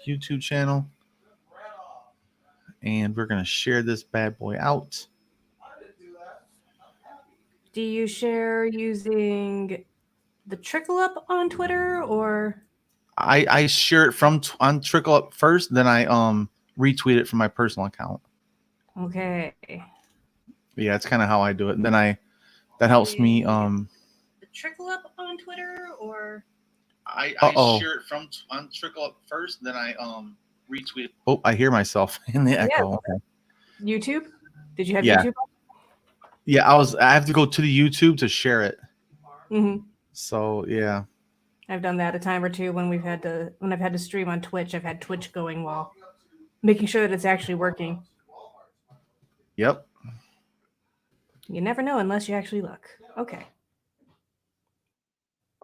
YouTube channel. And we're going to share this bad boy out. Do you share using the Trickle Up on Twitter or? I share it from on Trickle Up first, then I retweet it from my personal account. Okay. Yeah, it's kind of how I do it. And then that helps me the Trickle Up on Twitter or? I share it from on Trickle Up first, then I retweet it. Oh, I hear myself in the echo. Yeah. Okay. YouTube? Did you have Yeah. YouTube? Yeah, I have to go to the YouTube to share it. Mm-hmm. So yeah. I've done that a time or two when I've had to stream on Twitch. I've had Twitch going while making sure that it's actually working. Yep. You never know unless you actually look. Okay.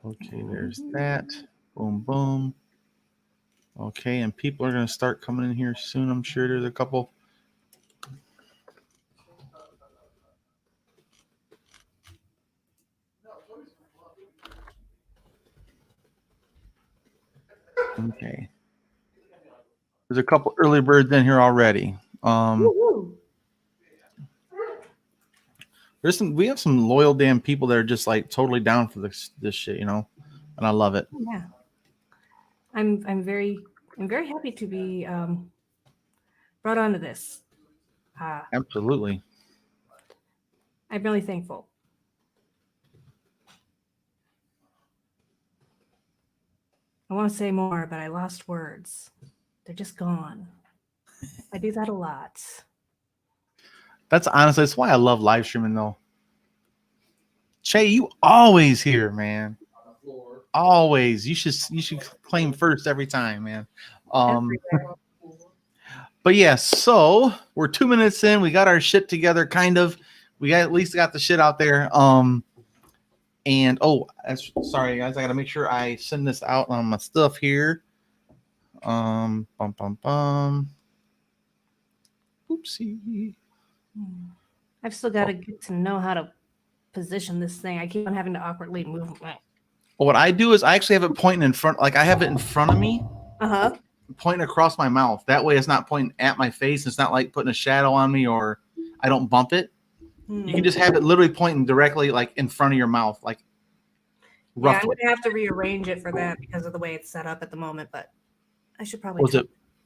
Okay, there's that. Boom, boom. Okay, and people are going to start coming in here soon. I'm sure there's a couple. Okay. There's a couple early birds in here already. We have some loyal damn people that are just like totally down for this shit, you know, and I love it. Yeah, I'm very happy to be brought onto this. Absolutely. I'm really thankful. I want to say more, but I lost words. They're just gone. I do that a lot. That's why I love live streaming though. Che, you always here, man. Always. You should claim first every time, man. But yeah, so we're 2 minutes in. We got our shit together, kind of. We at least got the shit out there. And sorry guys, I gotta make sure I send this out on my stuff here. Bum bum bum. Oopsie. I've still got to get to know how to position this thing. I keep on having to awkwardly move. Well, what I do is I actually have it pointing in front, like I have it in front of me. Pointing across my mouth. That way it's not pointing at my face. It's not like putting a shadow on me or I don't bump it. You can just have it literally pointing directly like in front of your mouth, like roughly. Yeah, I'm gonna have to rearrange it for that because of the way it's set up at the moment, but I should probably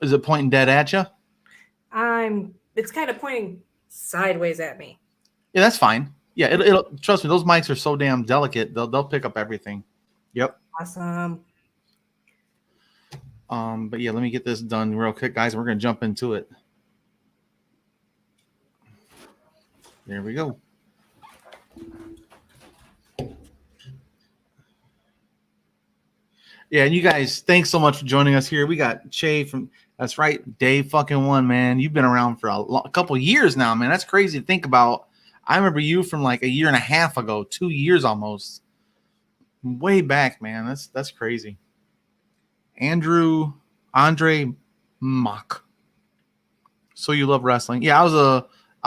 is it pointing dead at you? It's kind of pointing sideways at me. Yeah, that's fine. Yeah, it'll trust me, those mics are so damn delicate, they'll pick up everything. Yep. Awesome. But yeah, let me get this done real quick, guys. We're gonna jump into it. There we go. Yeah, and you guys, thanks so much for joining us here. We got Che from, that's right, Day fucking one, man. You've been around for a couple years now, man. That's crazy to think about. I remember you from like a year and a half ago, 2 years almost. Way back, man. That's crazy. Andre Mock. So you love wrestling? Yeah, I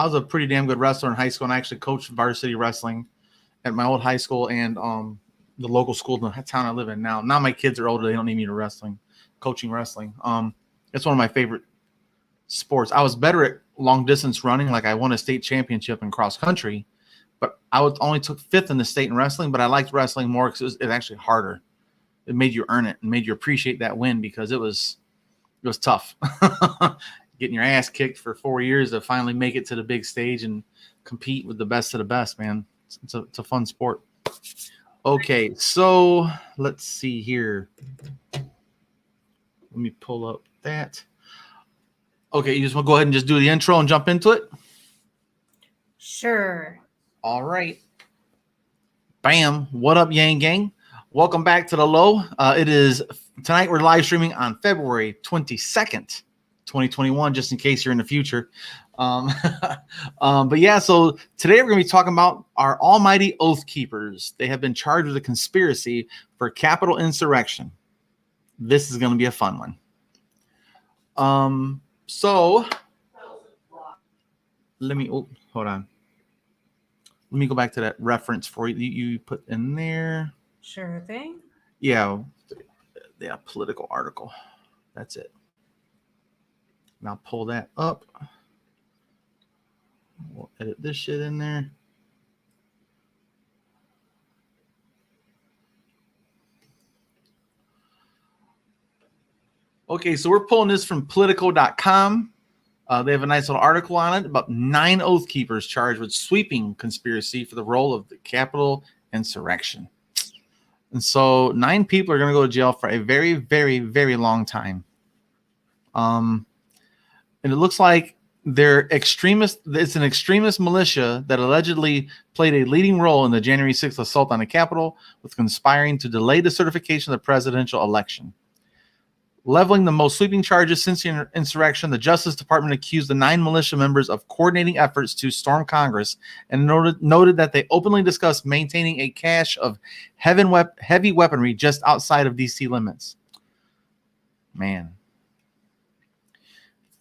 was a pretty damn good wrestler in high school, and I actually coached varsity wrestling at my old high school and the local school in the town I live in now. Now my kids are older; they don't need me to coaching wrestling. It's one of my favorite sports. I was better at long distance running, like I won a state championship in cross country, but I only took 5th in the state in wrestling. But I liked wrestling more because it was actually harder. It made you earn it and made you appreciate that win because it was tough. Getting your ass kicked for 4 years to finally make it to the big stage and compete with the best of the best, man. It's a fun sport. Okay, so let's see here. Let me pull up that. Okay, you just want to go ahead and just do the intro and jump into it? Sure. All right. Bam. What up, Yang Gang? Welcome back to the Low. It is tonight. We're live streaming on February 22nd. 2021, just in case you're in the future. But yeah, so today we're going to be talking about our almighty Oath Keepers. They have been charged with a conspiracy for capital insurrection. This is going to be a fun one. So let me, hold on. Let me go back to that reference for you. You put in there. Sure thing. Yeah, political article. That's it. I'll pull that up. We'll edit this shit in there. Okay, so we're pulling this from Politico.com. They have a nice little article on it about 9 Oath Keepers charged with sweeping conspiracy for the role of the Capitol insurrection. And so 9 people are going to go to jail for a very, very, very long time. And it looks like they're extremist. It's an extremist militia that allegedly played a leading role in the January 6th assault on the Capitol, with conspiring to delay the certification of the presidential election. Leveling the most sweeping charges since the insurrection, the Justice Department accused the 9 militia members of coordinating efforts to storm Congress and noted that they openly discussed maintaining a cache of heavy weaponry just outside of D.C. limits. Man.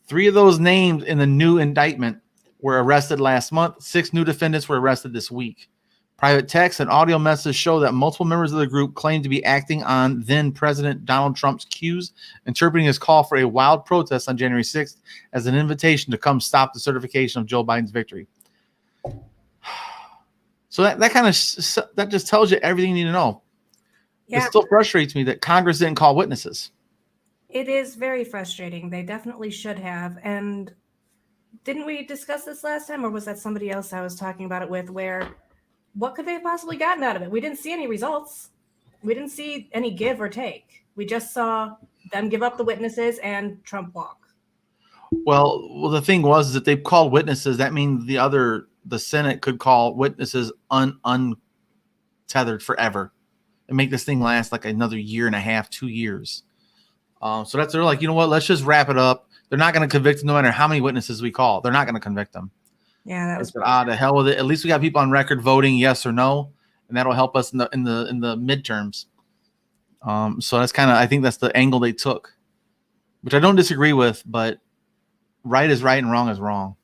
3 of those named in the new indictment were arrested last month. 6 new defendants were arrested this week. Private text and audio messages show that multiple members of the group claimed to be acting on then-President Donald Trump's cues, interpreting his call for a wild protest on January 6th as an invitation to come stop the certification of Joe Biden's victory. So that just tells you everything you need to know. Yeah. It still frustrates me that Congress didn't call witnesses. It is very frustrating. They definitely should have. And didn't we discuss this last time, or was that somebody else I was talking about it with, where what could they have possibly gotten out of it? We didn't see any results. We didn't see any give or take. We just saw them give up the witnesses and Trump walk. Well, the thing was that they called witnesses. That means the Senate could call witnesses untethered forever and make this thing last like another year and a half, 2 years. So they're like, you know what? Let's just wrap it up. They're not going to convict them no matter how many witnesses we call. They're not going to convict them. Yeah, that was the hell with it. At least we got people on record voting yes or no, and that'll help us in the midterms. So that's I think that's the angle they took, which I don't disagree with, but right is right and wrong is wrong.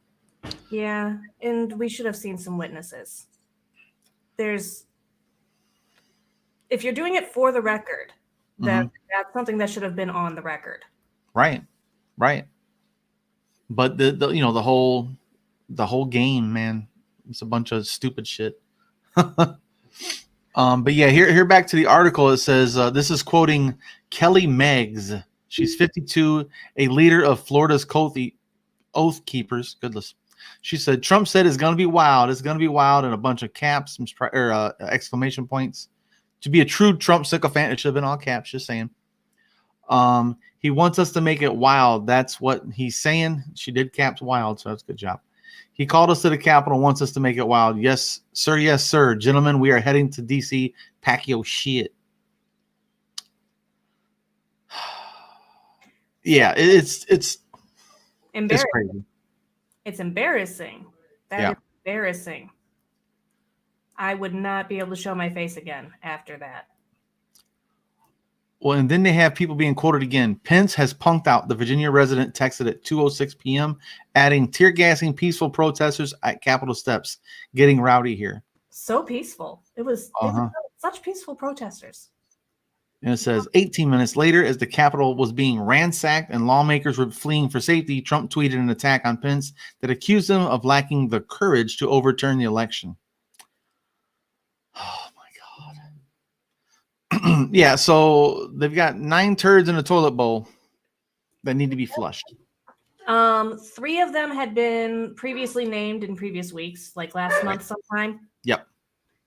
Yeah, and we should have seen some witnesses. If you're doing it for the record, that's something that should have been on the record. Right. But the whole game, man, it's a bunch of stupid shit. But yeah, here back to the article. It says this is quoting Kelly Meggs. She's 52, a leader of Florida's Oath Keepers. Goodness. She said, Trump said it's going to be wild. It's going to be wild, and a bunch of caps, exclamation points. To be a true Trump sycophant, it should have been all caps, just saying. He wants us to make it wild. That's what he's saying. She did caps wild, so that's a good job. He called us to the Capitol, wants us to make it wild. Yes, sir. Yes, sir. Gentlemen, we are heading to D.C. Pack your shit. Yeah, it's embarrassing. It's crazy. It's embarrassing. That is embarrassing. I would not be able to show my face again after that. Well, and then they have people being quoted again. Pence has punked out, the Virginia resident texted at 2:06 p.m., adding tear gassing peaceful protesters at Capitol steps, getting rowdy here. So peaceful. It was such peaceful protesters. And it says 18 minutes later, as the Capitol was being ransacked and lawmakers were fleeing for safety, Trump tweeted an attack on Pence that accused him of lacking the courage to overturn the election. Oh, my God. Yeah, so they've got 9 turds in a toilet bowl that need to be flushed. 3 of them had been previously named in previous weeks, like last month sometime. Yep.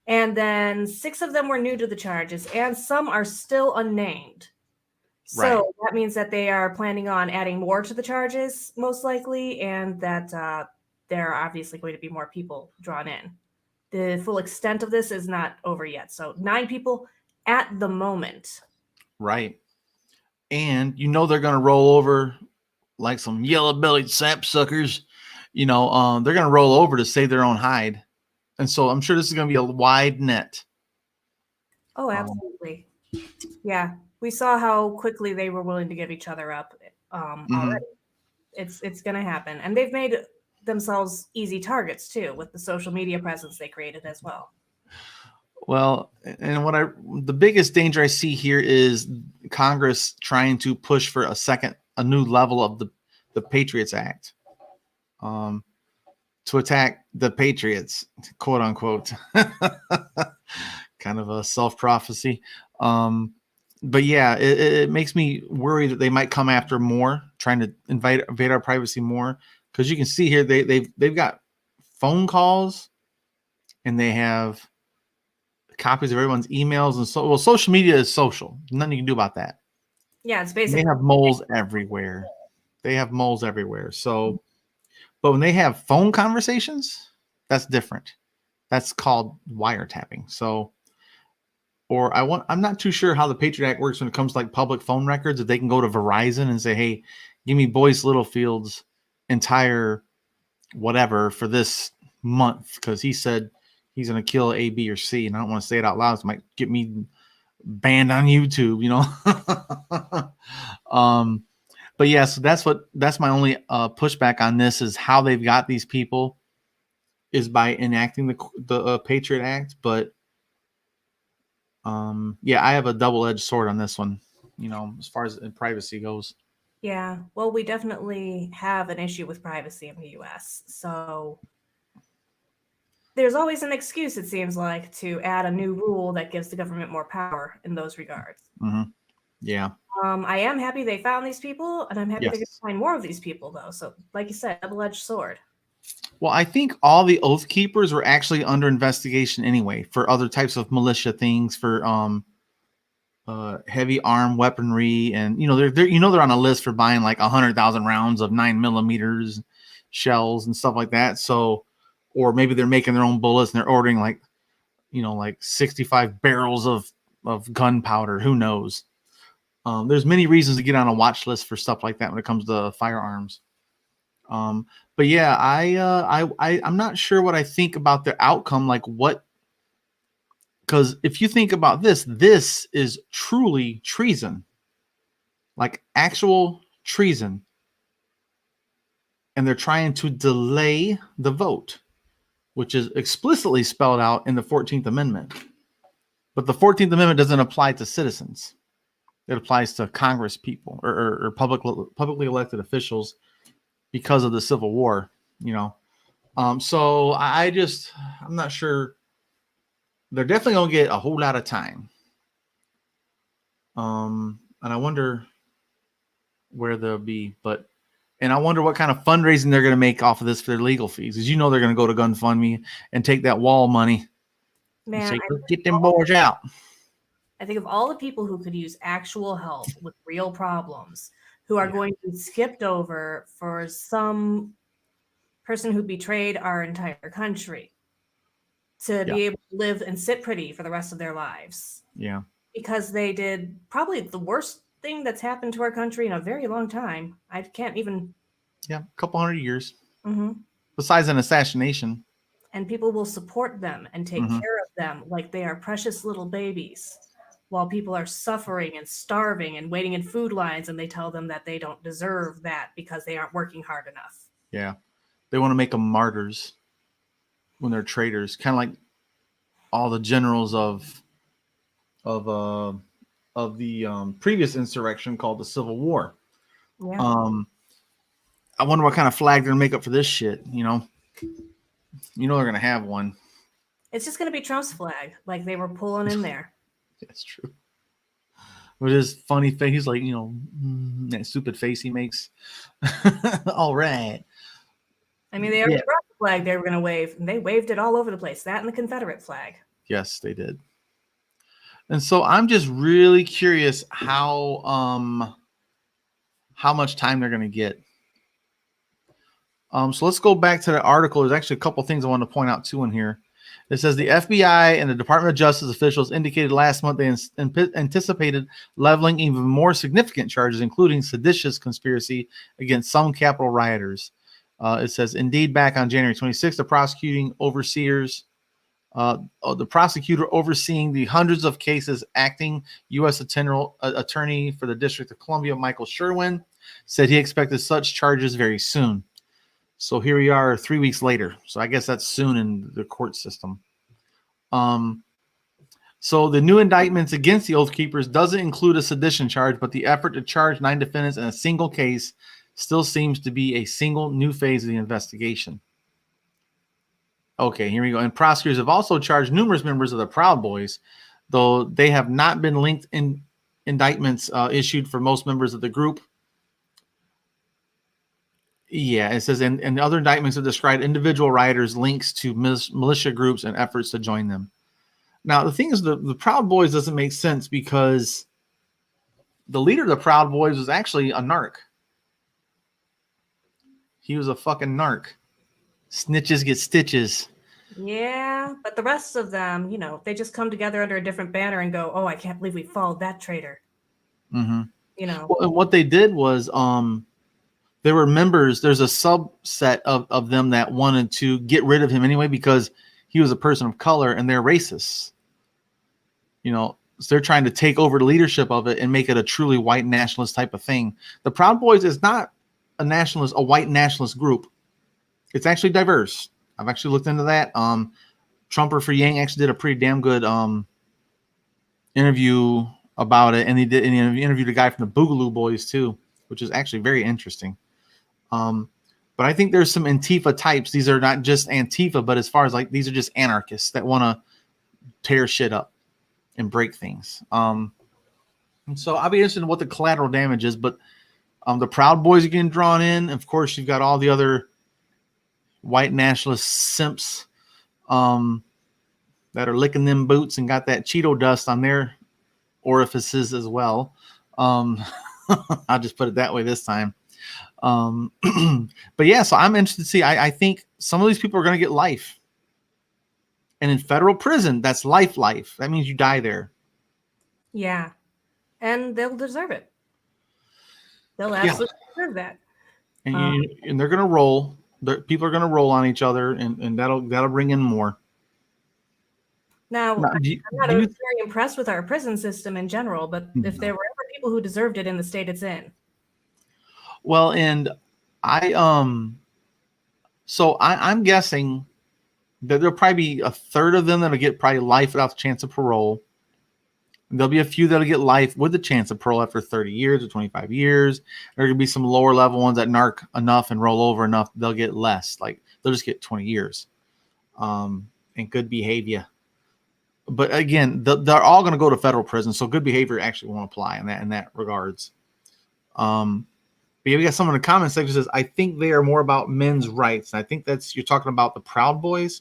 And then 6 of them were new to the charges, and some are still unnamed. So that means that they are planning on adding more to the charges, most likely, and that there are obviously going to be more people drawn in. The full extent of this is not over yet. So 9 people at the moment. Right. And they're going to roll over like some yellow-bellied sapsuckers. They're going to roll over to save their own hide. And so I'm sure this is going to be a wide net. Oh, absolutely. Yeah. We saw how quickly they were willing to give each other up already. It's going to happen. And they've made themselves easy targets, too, with the social media presence they created as well. Well, and the biggest danger I see here is Congress trying to push for a new level of the the Patriots Act, to attack the Patriots, quote unquote. Kind of a self-prophecy. But yeah, it makes me worry that they might come after more, trying to invade our privacy more. Because you can see here they've got phone calls, and they have copies of everyone's emails, and so social media is social. Nothing you can do about that. Yeah, it's basically they have moles everywhere. So, but when they have phone conversations, that's different. That's called wiretapping. So, I'm not too sure how the Patriot Act works when it comes to like public phone records. If they can go to Verizon and say, "Hey, give me Boyce Littlefield's entire whatever for this month," because he said he's going to kill A, B, or C, and I don't want to say it out loud. So it might get me banned on YouTube, But yeah, so that's my only pushback on this is how they've got these people is by enacting the Patriot Act. But yeah, I have a double-edged sword on this one, as far as privacy goes. Yeah, well, we definitely have an issue with privacy in the US. So there's always an excuse, it seems like, to add a new rule that gives the government more power in those regards. Mm-hmm. Yeah. I am happy they found these people, and I'm happy they're going to Yes. find more of these people, though. So, like you said, double-edged sword. Well, I think all the Oath Keepers were actually under investigation anyway for other types of militia things, for heavy arm weaponry, and they're on a list for buying like 100,000 rounds of 9mm shells and stuff like that. So, or maybe they're making their own bullets and they're ordering like 65 barrels of gunpowder. Who knows? There's many reasons to get on a watch list for stuff like that when it comes to firearms. But yeah, I'm not sure what I think about the outcome. Like what? Because if you think about this is truly treason, like actual treason, and they're trying to delay the vote, which is explicitly spelled out in the 14th Amendment. But the 14th Amendment doesn't apply to citizens. It applies to Congress people or publicly elected officials because of the Civil War, So I'm not sure. They're definitely going to get a whole lot of time. And I wonder where they'll be, and I wonder what kind of fundraising they're going to make off of this for their legal fees. As they're going to go to Gofundme and take that wall money. Man, say, get them boys out. I think of all the people who could use actual help with real problems, who are going to be skipped over for some person who betrayed our entire country to be able to live and sit pretty for the rest of their lives. Yeah. Because they did probably the worst thing that's happened to our country in a very long time. I can't even. Yeah, a couple hundred years. Mm-hmm. Besides an assassination. And people will support them and take care of them like they are precious little babies, while people are suffering and starving and waiting in food lines, and they tell them that they don't deserve that because they aren't working hard enough. Yeah. They want to make them martyrs when they're traitors, kind of like all the generals of the previous insurrection called the Civil War. Yeah. I wonder what kind of flag they're going to make up for this shit, they're going to have one. It's just going to be Trump's flag, like they were pulling in there. That's true. With his funny face, he's like, that stupid face he makes. All right. I mean, they already brought the flag they were going to wave, and they waved it all over the place. That and the Confederate flag. Yes, they did. And so I'm just really curious how much time they're going to get. So let's go back to the article. There's actually a couple things I want to point out too in here. It says the FBI and the Department of Justice officials indicated last month they anticipated leveling even more significant charges, including seditious conspiracy against some Capitol rioters. It says, indeed, back on January 26th, the prosecutor overseeing the hundreds of cases, acting U.S. Attorney for the District of Columbia, Michael Sherwin, said he expected such charges very soon. So here we are 3 weeks later. So I guess that's soon in the court system. So the new indictments against the Oath Keepers doesn't include a sedition charge, but the effort to charge 9 defendants in a single case still seems to be a single new phase of the investigation. Okay, here we go. And prosecutors have also charged numerous members of the Proud Boys, though they have not been linked in indictments issued for most members of the group. Yeah, it says, and other indictments have described individual rioters' links to militia groups and efforts to join them. Now, the thing is, the Proud Boys doesn't make sense because the leader of the Proud Boys was actually a narc. He was a fucking narc. Snitches get stitches. Yeah, but the rest of them, they just come together under a different banner and go, "Oh, I can't believe we followed that traitor." Mm-hmm. Well, and what they did was, there were members. There's a subset of them that wanted to get rid of him anyway because he was a person of color and they're racists. So they're trying to take over the leadership of it and make it a truly white nationalist type of thing. The Proud Boys is not a white nationalist group. It's actually diverse. I've actually looked into that. Trumper for Yang actually did a pretty damn good interview about it, and he interviewed a guy from the Boogaloo Boys too, which is actually very interesting. But I think there's some Antifa types. These are not just Antifa, but as far as these are just anarchists that want to tear shit up and break things. And so I'll be interested in what the collateral damage is, but the Proud Boys are getting drawn in. Of course, you've got all the other white nationalist simps that are licking them boots and got that Cheeto dust on their orifices as well. I'll just put it that way this time. But yeah, so I'm interested to see. I think some of these people are going to get life. And in federal prison, that's life. That means you die there. Yeah. And they'll deserve it. They'll absolutely deserve that. And they're going to roll. People are going to roll on each other, and that'll bring in more. Now, I'm not very impressed with our prison system in general, but if there were ever people who deserved it in the state it's in. Well, and I'm guessing that there'll probably be a third of them that'll get probably life without the chance of parole. There'll be a few that'll get life with the chance of parole after 30 years or 25 years. There could be some lower level ones that narc enough and roll over enough, they'll get less. They'll just get 20 years and good behavior. But again, they're all going to go to federal prison, so good behavior actually won't apply in that regards. But yeah, we got someone in the comment section says, I think they are more about men's rights. And I think you're talking about the Proud Boys.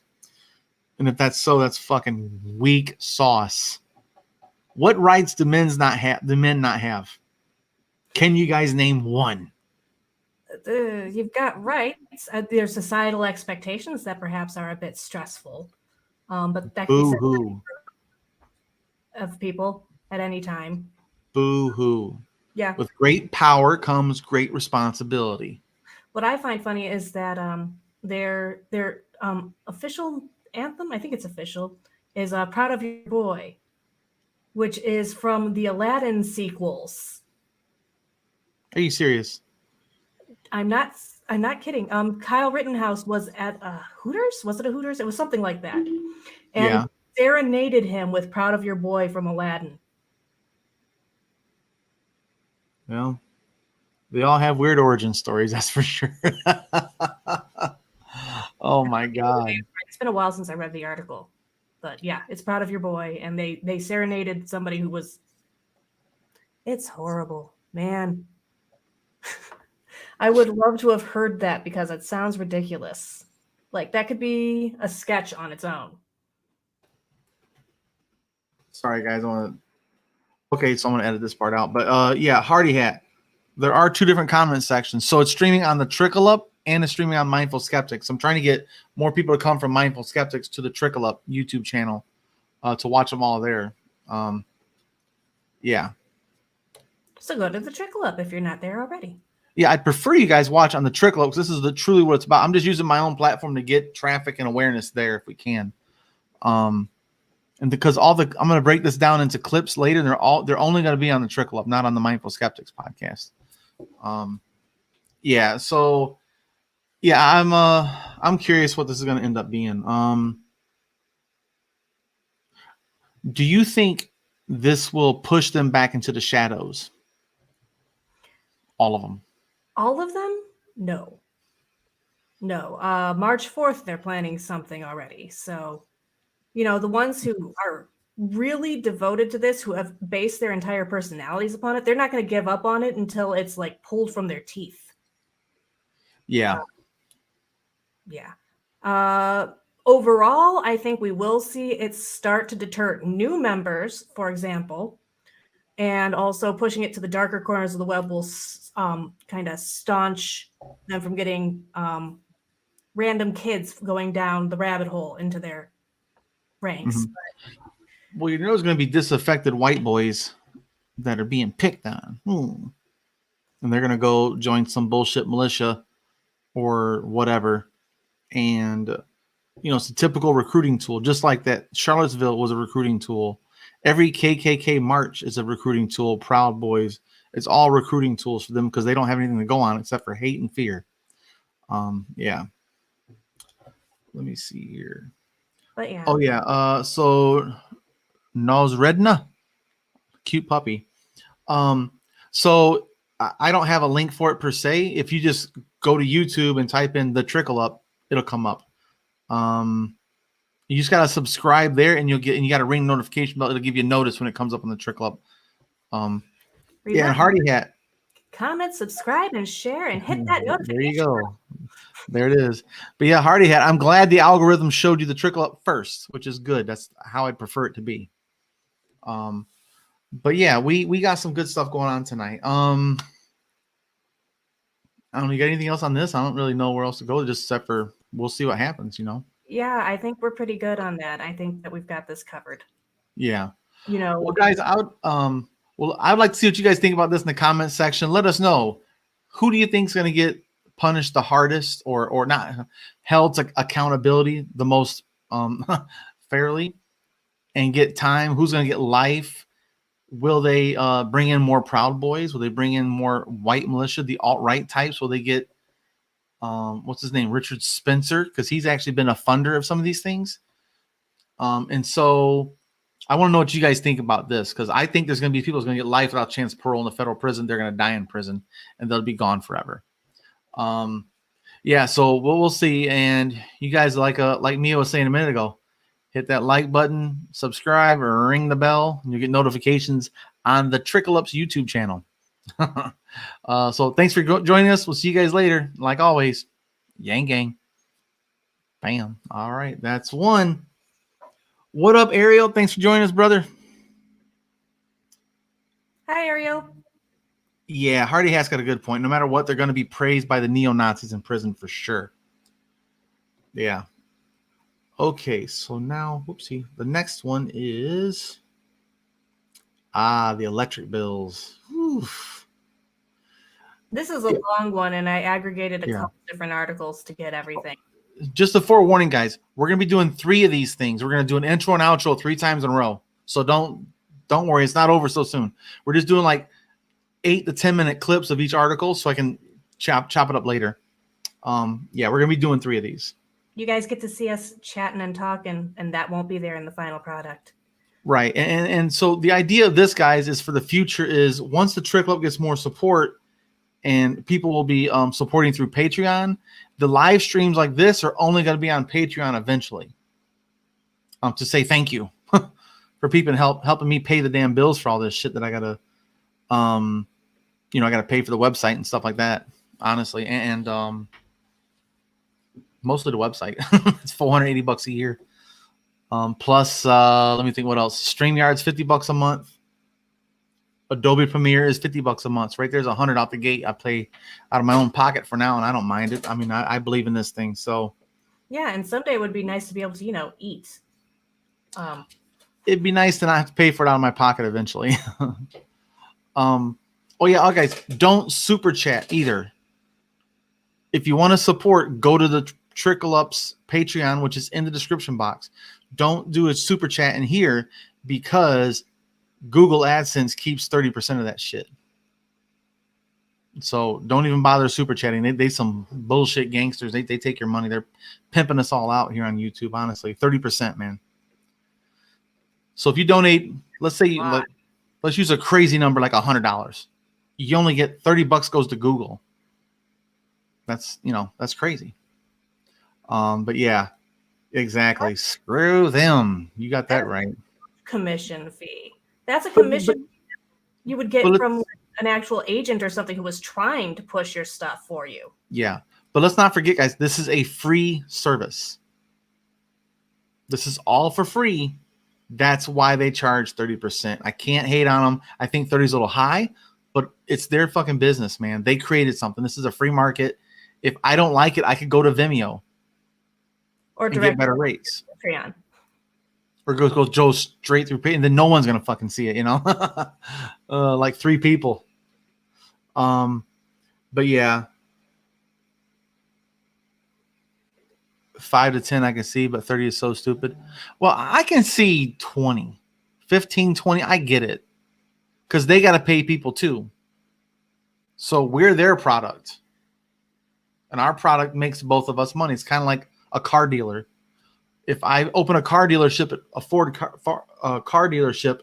And if that's so, that's fucking weak sauce. What rights do men not have? Can you guys name one? You've got rights. There's societal expectations that perhaps are a bit stressful. But that can be of people at any time. Boo-hoo. Yeah. With great power comes great responsibility. What I find funny is that their official anthem, I think it's official, is Proud of Your Boy, which is from the Aladdin sequels. Are you serious? I'm not kidding. Kyle Rittenhouse was at Hooters. Was it a Hooters? It was something like that. And serenaded him with Proud of Your Boy from Aladdin. Well, they all have weird origin stories, that's for sure. Oh my God. It's been a while since I read the article. But yeah, it's Proud of Your Boy. And they serenaded somebody who was... It's horrible, man. I would love to have heard that because it sounds ridiculous. That could be a sketch on its own. Sorry, guys. Okay, so I'm going to edit this part out. But yeah, Hardy Hat. There are two different comment sections. So it's streaming on the Trickle Up and it's streaming on Mindful Skeptics. I'm trying to get more people to come from Mindful Skeptics to the Trickle Up YouTube channel to watch them all there. Yeah. So go to the Trickle Up if you're not there already. Yeah, I'd prefer you guys watch on the Trickle Up because this is truly what it's about. I'm just using my own platform to get traffic and awareness there if we can. And because I'm going to break this down into clips later. They're only going to be on the Trickle Up, not on the Mindful Skeptics podcast. Yeah. So yeah, I'm curious what this is going to end up being. Do you think this will push them back into the shadows? All of them. All of them? No. No. March 4th, they're planning something already. So, the ones who are really devoted to this, who have based their entire personalities upon it, they're not going to give up on it until it's like pulled from their teeth. Yeah. Yeah. Overall, I think we will see it start to deter new members, for example, and also pushing it to the darker corners of the web will kind of staunch them from getting random kids going down the rabbit hole into their ranks. Well, there's going to be disaffected white boys that are being picked on. And they're going to go join some bullshit militia or whatever. And, it's a typical recruiting tool, just like that Charlottesville was a recruiting tool. Every KKK march is a recruiting tool. Proud Boys, it's all recruiting tools for them because they don't have anything to go on except for hate and fear. Yeah. Let me see here. But yeah. Oh, yeah. So Nosredna, cute puppy. So I don't have a link for it per se. If you just go to YouTube and type in the Trickle Up, it'll come up. You just gotta subscribe there, and you got to ring the notification bell. It'll give you a notice when it comes up on the Trickle Up. Yeah, and Hardy Hat. Comment, subscribe, and share, and hit that notification. There you go. There it is. But yeah, Hardy Hat. I'm glad the algorithm showed you the Trickle Up first, which is good. That's how I prefer it to be. But yeah, we got some good stuff going on tonight. I don't know. You got anything else on this? I don't really know where else to go, just except for we'll see what happens. Yeah, I think we're pretty good on that. I think that we've got this covered. Yeah. Well, guys, I'd like to see what you guys think about this in the comment section. Let us know, who do you think is going to get punished the hardest, or not held to accountability the most fairly, and get time? Who's going to get life? Will they bring in more Proud Boys? Will they bring in more white militia, the alt-right types? Will they get what's his name, Richard Spencer, because he's actually been a funder of some of these things. And so I want to know what you guys think about this, because I think there's going to be people who's going to get life without chance of parole in the federal prison. They're going to die in prison, and they'll be gone forever. Yeah, so we'll see. And you guys, like Mia was saying a minute ago, hit that like button, subscribe, or ring the bell, and you get notifications on the Trickle Ups YouTube channel. So thanks for joining us. We'll see you guys later. Like always, Yang Gang. Bam. All right, that's one. What up, Ariel? Thanks for joining us, brother. Hi, Ariel. Yeah, Hardy Hat's got a good point. No matter what, they're going to be praised by the neo-Nazis in prison for sure. Yeah. Okay, so now, whoopsie. The next one is the electric bills. Oof. This is a long one, and I aggregated a couple different articles to get everything. Just a forewarning, guys. We're going to be doing 3 of these things. We're going to do an intro and outro 3 times in a row. So don't worry. It's not over so soon. We're just doing like 8 to 10 minute clips of each article so I can chop it up later. Yeah, we're going to be doing 3 of these. You guys get to see us chatting and talking, and that won't be there in the final product. Right. And so the idea of this, guys, is for the future is once the Trickle Up gets more support and people will be supporting through Patreon, the live streams like this are only going to be on Patreon eventually. To say thank you for people helping me pay the damn bills for all this shit that I got to, I got to pay for the website and stuff like that, honestly. And mostly the website. It's $480 a year. Plus, let me think what else. StreamYard's $50 a month. Adobe Premiere is $50 a month. Right there's $100 out the gate. I pay out of my own pocket for now, and I don't mind it. I mean, I believe in this thing. So yeah, and someday it would be nice to be able to, eat. It'd be nice to not have to pay for it out of my pocket eventually. Oh yeah, guys, don't super chat either. If you want to support, go to the Trickle Ups Patreon, which is in the description box. Don't do a super chat in here because Google AdSense keeps 30% of that shit. So don't even bother super chatting. They some bullshit gangsters. They take your money. They're pimping us all out here on YouTube, honestly. 30%, man. So if you donate, let's say, let's use a crazy number like $100. You only get $30 goes to Google. That's that's crazy. But yeah, exactly. Screw them. You got that right. Commission fee. That's a But commission you would get but from an actual agent or something who was trying to push your stuff for you. yeah, but let's not forget, guys. This is a free service. This is all for free. That's why they charge 30%. I can't hate on them. I think 30 is a little high, but it's their fucking business, man. They created something. This is a free market. If I don't like it, I could go to Vimeo Or and get better rates. Patreon. Or go Joe straight through Patreon, and then no one's gonna fucking see it, like 3 people. But yeah, 5 to 10 I can see, but 30 is so stupid. Well, I can see 20, 15, 20. I get it, because they got to pay people too. So we're their product, and our product makes both of us money. It's kind of like a car dealer. If I open a car dealership, a Ford car dealership,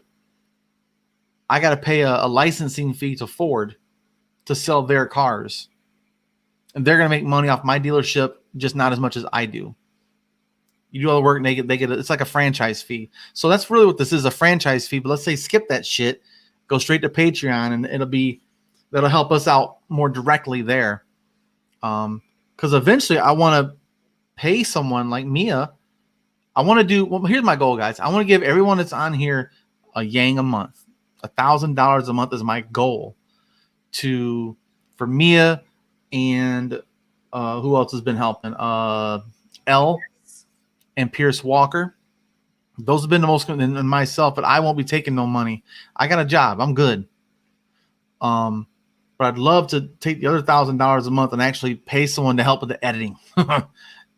I got to pay a licensing fee to Ford to sell their cars. And they're going to make money off my dealership, just not as much as I do. You do all the work, and they get it's like a franchise fee. So that's really what this is, a franchise fee. But let's say skip that shit, go straight to Patreon, and that'll help us out more directly there. Because eventually I want to pay someone like Mia. I want to do, well, here's my goal, guys. I want to give everyone that's on here a yang a month. $1,000 a month is my goal for Mia and who else has been helping? Elle and Pierce Walker. Those have been the most, and myself, but I won't be taking no money. I got a job. I'm good. But I'd love to take the other $1,000 a month and actually pay someone to help with the editing.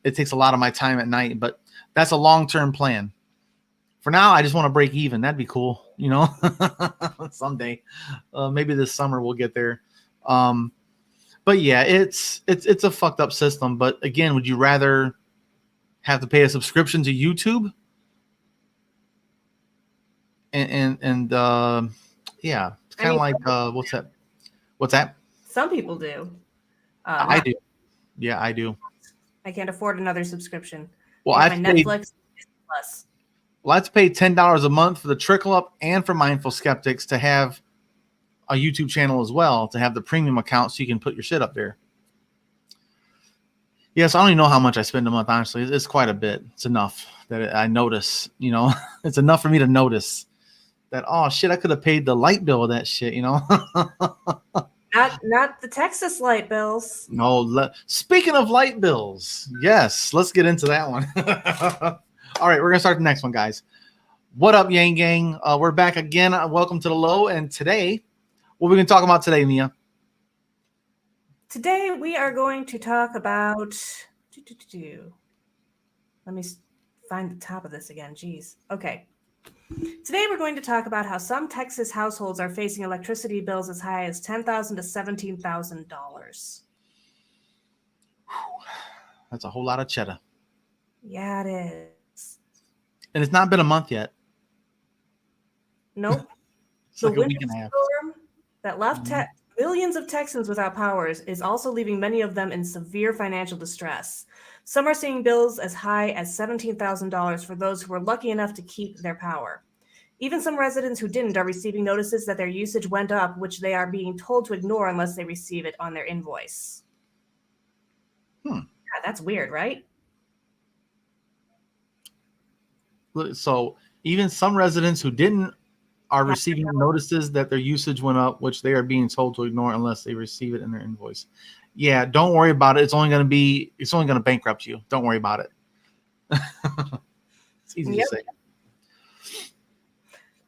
It takes a lot of my time at night, but that's a long-term plan. For now, I just want to break even. That'd be cool, someday. Maybe this summer we'll get there. But yeah, it's a fucked up system. But again, would you rather have to pay a subscription to YouTube? And yeah, it's kind of like what's that? What's that? Some people do. I do. Yeah, I do. I can't afford another subscription. Well, I Netflix Plus. Well, let's pay $10 a month for the Trickle Up and for Mindful Skeptics to have a YouTube channel as well, to have the premium account so you can put your shit up there. Yes, I don't even know how much I spend a month, honestly. It's quite a bit. It's enough that I notice, It's enough for me to notice that, oh, shit, I could have paid the light bill of that shit, Not the Texas light bills. No, speaking of light bills, yes, let's get into that one. All right, we're going to start the next one, guys. What up, Yang Gang? We're back again. Welcome to the Low. And today, what are we going to talk about today, Mia? Today, we are going to talk about... Let me find the top of this again. Jeez. Okay. Today, we're going to talk about how some Texas households are facing electricity bills as high as $10,000 to $17,000. That's a whole lot of cheddar. Yeah, it is. And it's not been a month yet. Nope. It's like a week and a half. Storm that left millions of Texans without power is also leaving many of them in severe financial distress. Some are seeing bills as high as $17,000 for those who were lucky enough to keep their power. Even some residents who didn't are receiving notices that their usage went up, which they are being told to ignore unless they receive it on their invoice. Yeah, that's weird, right? So even some residents who didn't are receiving notices that their usage went up, which they are being told to ignore unless they receive it in their invoice. Yeah, don't worry about it. It's only going to bankrupt you. Don't worry about it. It's easy to say.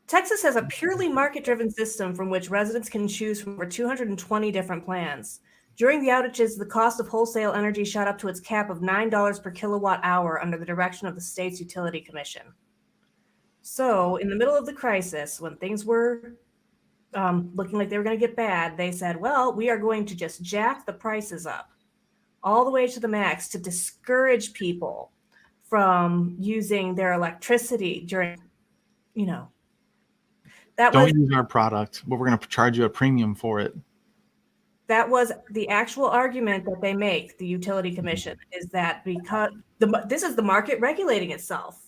Texas has a purely market-driven system from which residents can choose from over 220 different plans. During the outages, the cost of wholesale energy shot up to its cap of $9 per kilowatt hour under the direction of the state's utility commission. So, in the middle of the crisis, when things were looking like they were going to get bad, they said, well, we are going to just jack the prices up all the way to the max to discourage people from using their electricity during, Don't use our product, but we're going to charge you a premium for it. That was the actual argument that they make, the utility commission, is that because this is the market regulating itself.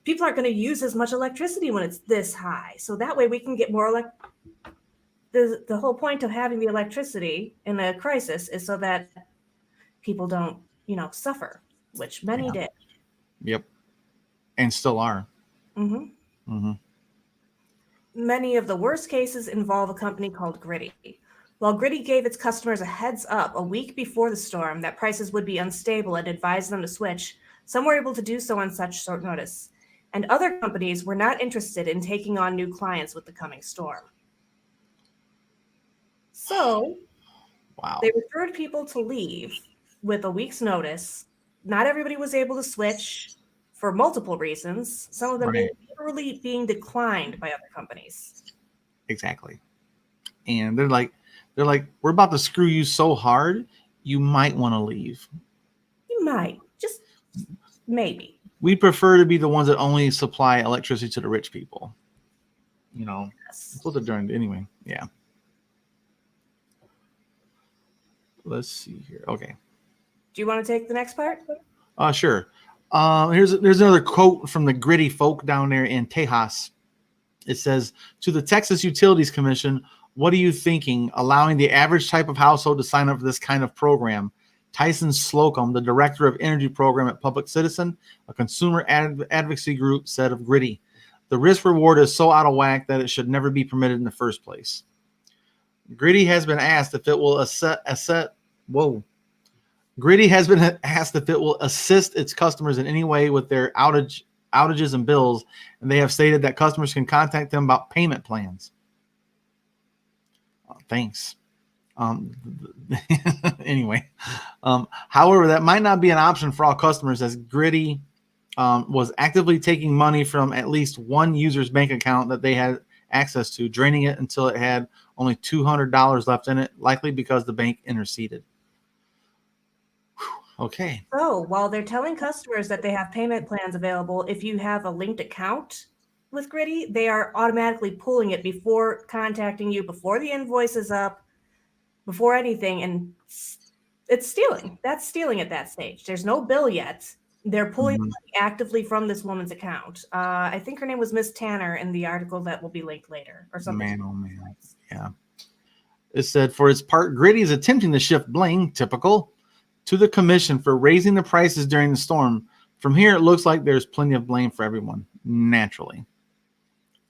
People aren't going to use as much electricity when it's this high. So that way we can get more the whole point of having the electricity in a crisis is so that people don't, suffer, which many did. Yep. And still are. Mm-hmm. Mm-hmm. Many of the worst cases involve a company called Gritty. While Gritty gave its customers a heads up a week before the storm that prices would be unstable and advised them to switch, some were able to do so on such short notice. And other companies were not interested in taking on new clients with the coming storm. So Wow. they referred people to leave with a week's notice. Not everybody was able to switch for multiple reasons, some of them literally being declined by other companies. Exactly. And they're like, we're about to screw you so hard, you might want to leave. You might. Just maybe. We prefer to be the ones that only supply electricity to the rich people. Yes. That's what they're doing anyway. Yeah. Let's see here. Okay. Do you want to take the next part? Sure. There's another quote from the Gritty folk down there in Tejas. It says, to the Texas Utilities Commission, what are you thinking allowing the average type of household to sign up for this kind of program? Tyson Slocum, the director of energy program at Public Citizen, a consumer advocacy group, said of Gritty, the risk reward is so out of whack that it should never be permitted in the first place. Gritty has been asked if it will assist its customers in any way with their outages and bills, and they have stated that customers can contact them about payment plans. Thanks. Anyway, however, that might not be an option for all customers, as Gritty was actively taking money from at least one user's bank account that they had access to, draining it until it had only $200 left in it, likely because the bank interceded. Okay. So while they're telling customers that they have payment plans available, if you have a linked account with Gritty, they are automatically pulling it before contacting you, before the invoice is up, before anything. And it's stealing. That's stealing at that stage. There's no bill yet. They're pulling money actively from this woman's account. I think her name was Miss Tanner in the article that will be linked later or something. Man, oh man. Yeah. It said, for its part, Gritty is attempting to shift blame, typical, to the commission for raising the prices during the storm. From here, it looks like there's plenty of blame for everyone, naturally.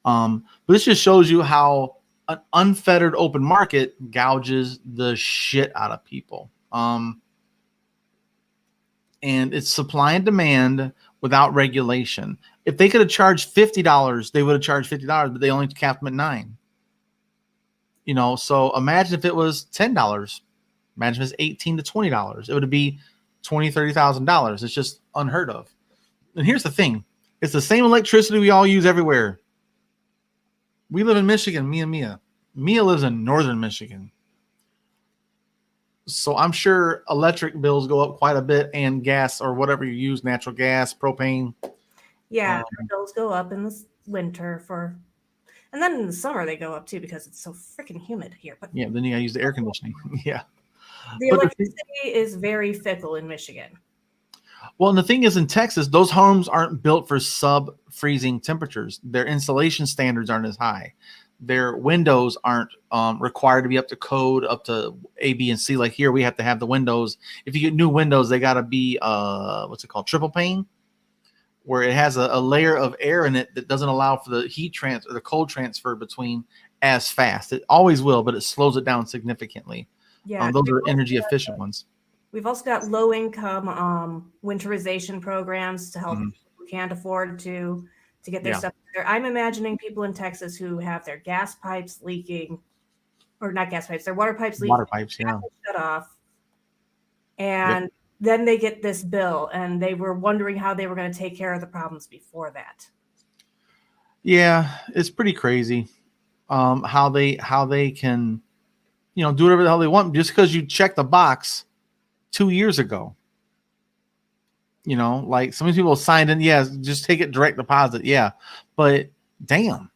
But this just shows you how an unfettered open market gouges the shit out of people. And it's supply and demand without regulation. If they could have charged $50, they would have charged $50, but they only capped them at $9. So imagine if it was $10. Imagine if it's $18 to $20. It would be $20,000, $30,000. It's just unheard of. And here's the thing. It's the same electricity we all use everywhere. We live in Michigan, me and Mia. Mia lives in northern Michigan. So I'm sure electric bills go up quite a bit, and gas or whatever you use, natural gas, propane. Yeah, bills go up in the winter and then in the summer they go up too because it's so freaking humid here. But yeah, then you gotta use the air conditioning. Yeah. The electricity is very fickle in Michigan. Well, and the thing is, in Texas, those homes aren't built for sub-freezing temperatures. Their insulation standards aren't as high. Their windows aren't required to be up to code, up to A, B, and C. Like here, we have to have the windows. If you get new windows, they got to be, triple pane, where it has a layer of air in it that doesn't allow for the heat transfer, the cold transfer between as fast. It always will, but it slows it down significantly. Yeah, those are energy efficient ones. We've also got low income winterization programs to help people who can't afford to get their stuff there. I'm imagining people in Texas who have their gas pipes leaking, or not gas pipes, their water pipes leaking. Water pipes, yeah. Shut off. And then they get this bill, and they were wondering how they were going to take care of the problems before that. Yeah, it's pretty crazy how they can, do whatever the hell they want just because you checked the box 2 years ago. Like some of these people signed in, just take it direct deposit. Yeah. But damn,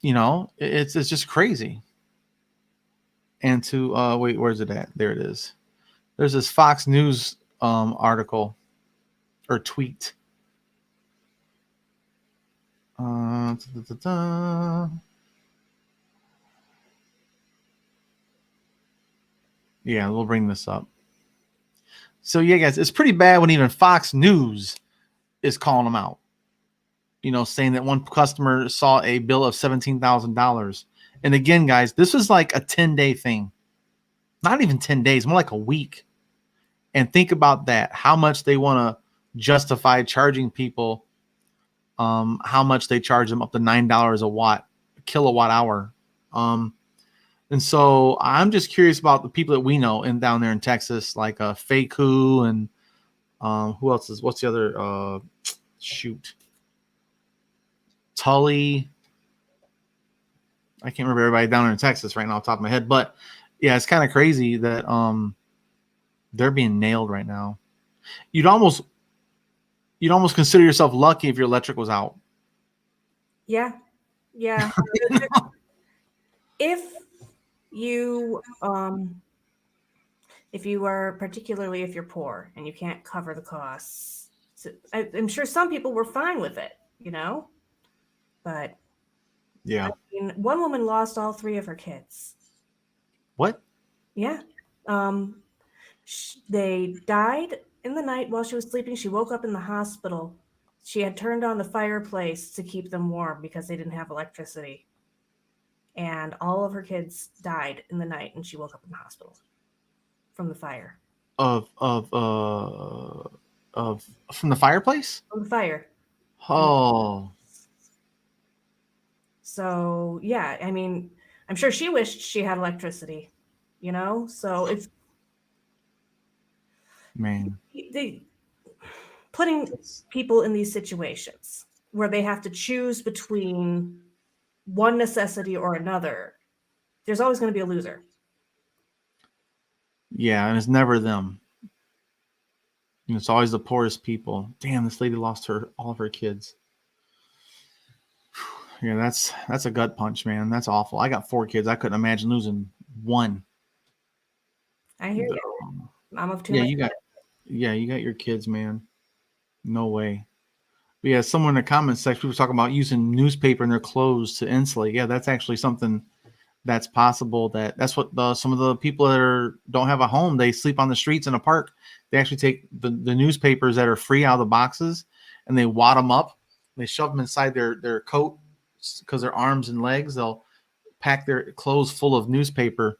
it's just crazy. and to wait, where's it at? There it is. There's this Fox News article or tweet. Da, da, da, da. Yeah, we'll bring this up. So yeah, guys, it's pretty bad when even Fox News is calling them out. You know, saying that one customer saw a bill of $17,000. And again, guys, this was like a 10-day thing. Not even 10 days, more like a week. And think about that, how much they want to justify charging people, how much they charge them up to $9 a kilowatt hour. And so I'm just curious about the people that we know down there in Texas, like Faku and who else is, what's the other, Tully. I can't remember everybody down there in Texas right now off the top of my head, but yeah, it's kind of crazy that they're being nailed right now. You'd almost consider yourself lucky if your electric was out. Yeah. If you are, particularly if you're poor and you can't cover the costs, so I'm sure some people were fine with it, you know, but yeah, I mean, one woman lost all 3 of her kids. What? Yeah. They died in the night while she was sleeping. She woke up in the hospital. She had turned on the fireplace to keep them warm because they didn't have electricity. And all of her kids died in the night, and she woke up in the hospital from the fire. From the fireplace? From the fire. Oh. So, yeah, I mean, I'm sure she wished she had electricity, you know? So it's... Man. Putting people in these situations where they have to choose between one necessity or another, there's always going to be a loser. Yeah, and it's never them. And it's always the poorest people. Damn, this lady lost all of her kids. Yeah, that's a gut punch, man. That's awful. I got 4 kids. I couldn't imagine losing one. I hear you. Mom of 2. Yeah, you got your kids, man. No way. But yeah, someone in the comments section, people talking about using newspaper in their clothes to insulate. Yeah, that's actually something that's possible. That's what some of the people that don't have a home, they sleep on the streets in a park. They actually take the newspapers that are free out of the boxes and they wad them up. They shove them inside their coat because their arms and legs. They'll pack their clothes full of newspaper,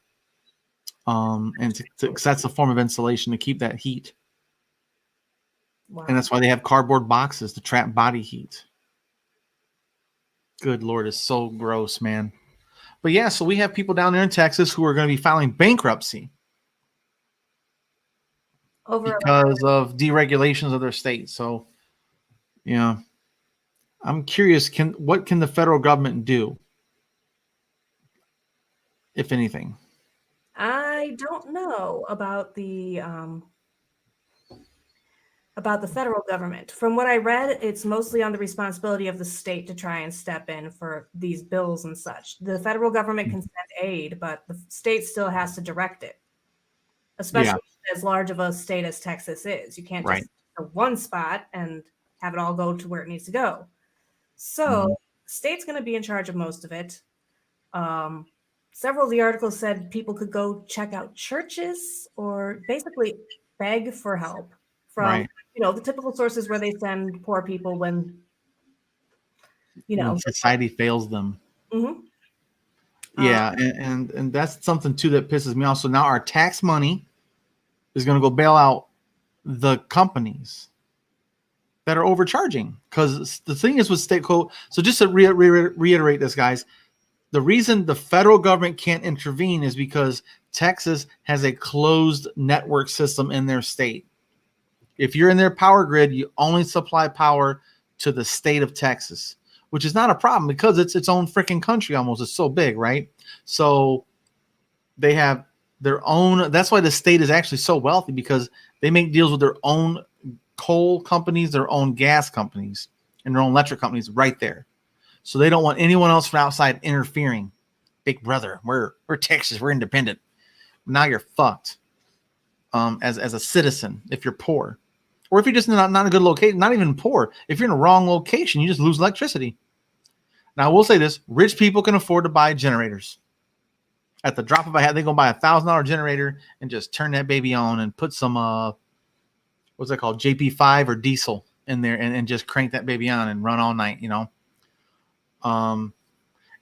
and that's a form of insulation to keep that heat. Wow. And that's why they have cardboard boxes to trap body heat. Good Lord, it's so gross, man. But yeah, so we have people down there in Texas who are going to be filing bankruptcy because of deregulations of their state. So, yeah, I'm curious, what can the federal government do, if anything? I don't know about the federal government. From what I read, it's mostly on the responsibility of the state to try and step in for these bills and such. The federal government can send aid, but the state still has to direct it, especially as large of a state as Texas is. You can't just go to one spot and have it all go to where it needs to go. So the state's going to be in charge of most of it. Several of the articles said people could go check out churches or basically beg for help from the typical sources where they send poor people when society fails them. Mm-hmm. Yeah, and that's something too that pisses me off. So now our tax money is going to go bail out the companies that are overcharging, because the thing is with state code. So just to reiterate this, guys, the reason the federal government can't intervene is because Texas has a closed network system in their state. If you're in their power grid, you only supply power to the state of Texas, which is not a problem because it's its own freaking country almost. It's so big, right? So they have their own. That's why the state is actually so wealthy, because they make deals with their own coal companies, their own gas companies, and their own electric companies right there. So they don't want anyone else from outside interfering. Big brother, we're Texas, we're independent. now you're fucked. As a citizen, if you're poor, or if you're just not a good location, not even poor, if you're in a wrong location, you just lose electricity. Now, I will say this: rich people can afford to buy generators. At the drop of a hat, they go buy $1,000 generator and just turn that baby on and put some what's that called, JP5 or diesel in there, and just crank that baby on and run all night.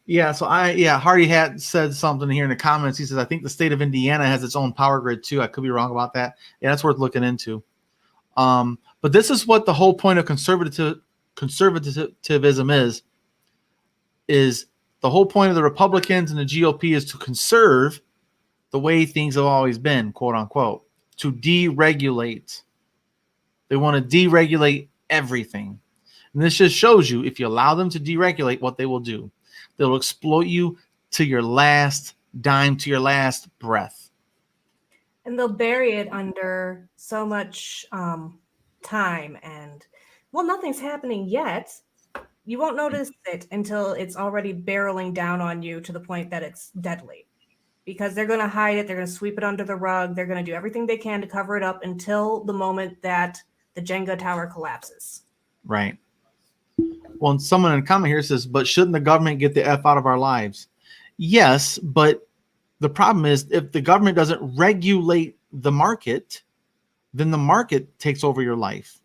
Yeah, so Hardy Hat said something here in the comments. He says, I think the state of Indiana has its own power grid too. I could be wrong about that. Yeah, that's worth looking into. But this is what the whole point of conservatism is the whole point of the Republicans and the GOP is to conserve the way things have always been, quote unquote, to deregulate. They want to deregulate everything. And this just shows you, if you allow them to deregulate, what they will do. They'll exploit you to your last dime, to your last breath. And they'll bury it under so much time. And, well, nothing's happening yet. You won't notice it until it's already barreling down on you to the point that it's deadly. Because they're going to hide it. They're going to sweep it under the rug. They're going to do everything they can to cover it up until the moment that the Jenga tower collapses. Right. Well, and someone in a comment here says, but shouldn't the government get the F out of our lives? Yes, but the problem is if the government doesn't regulate the market, then the market takes over your life.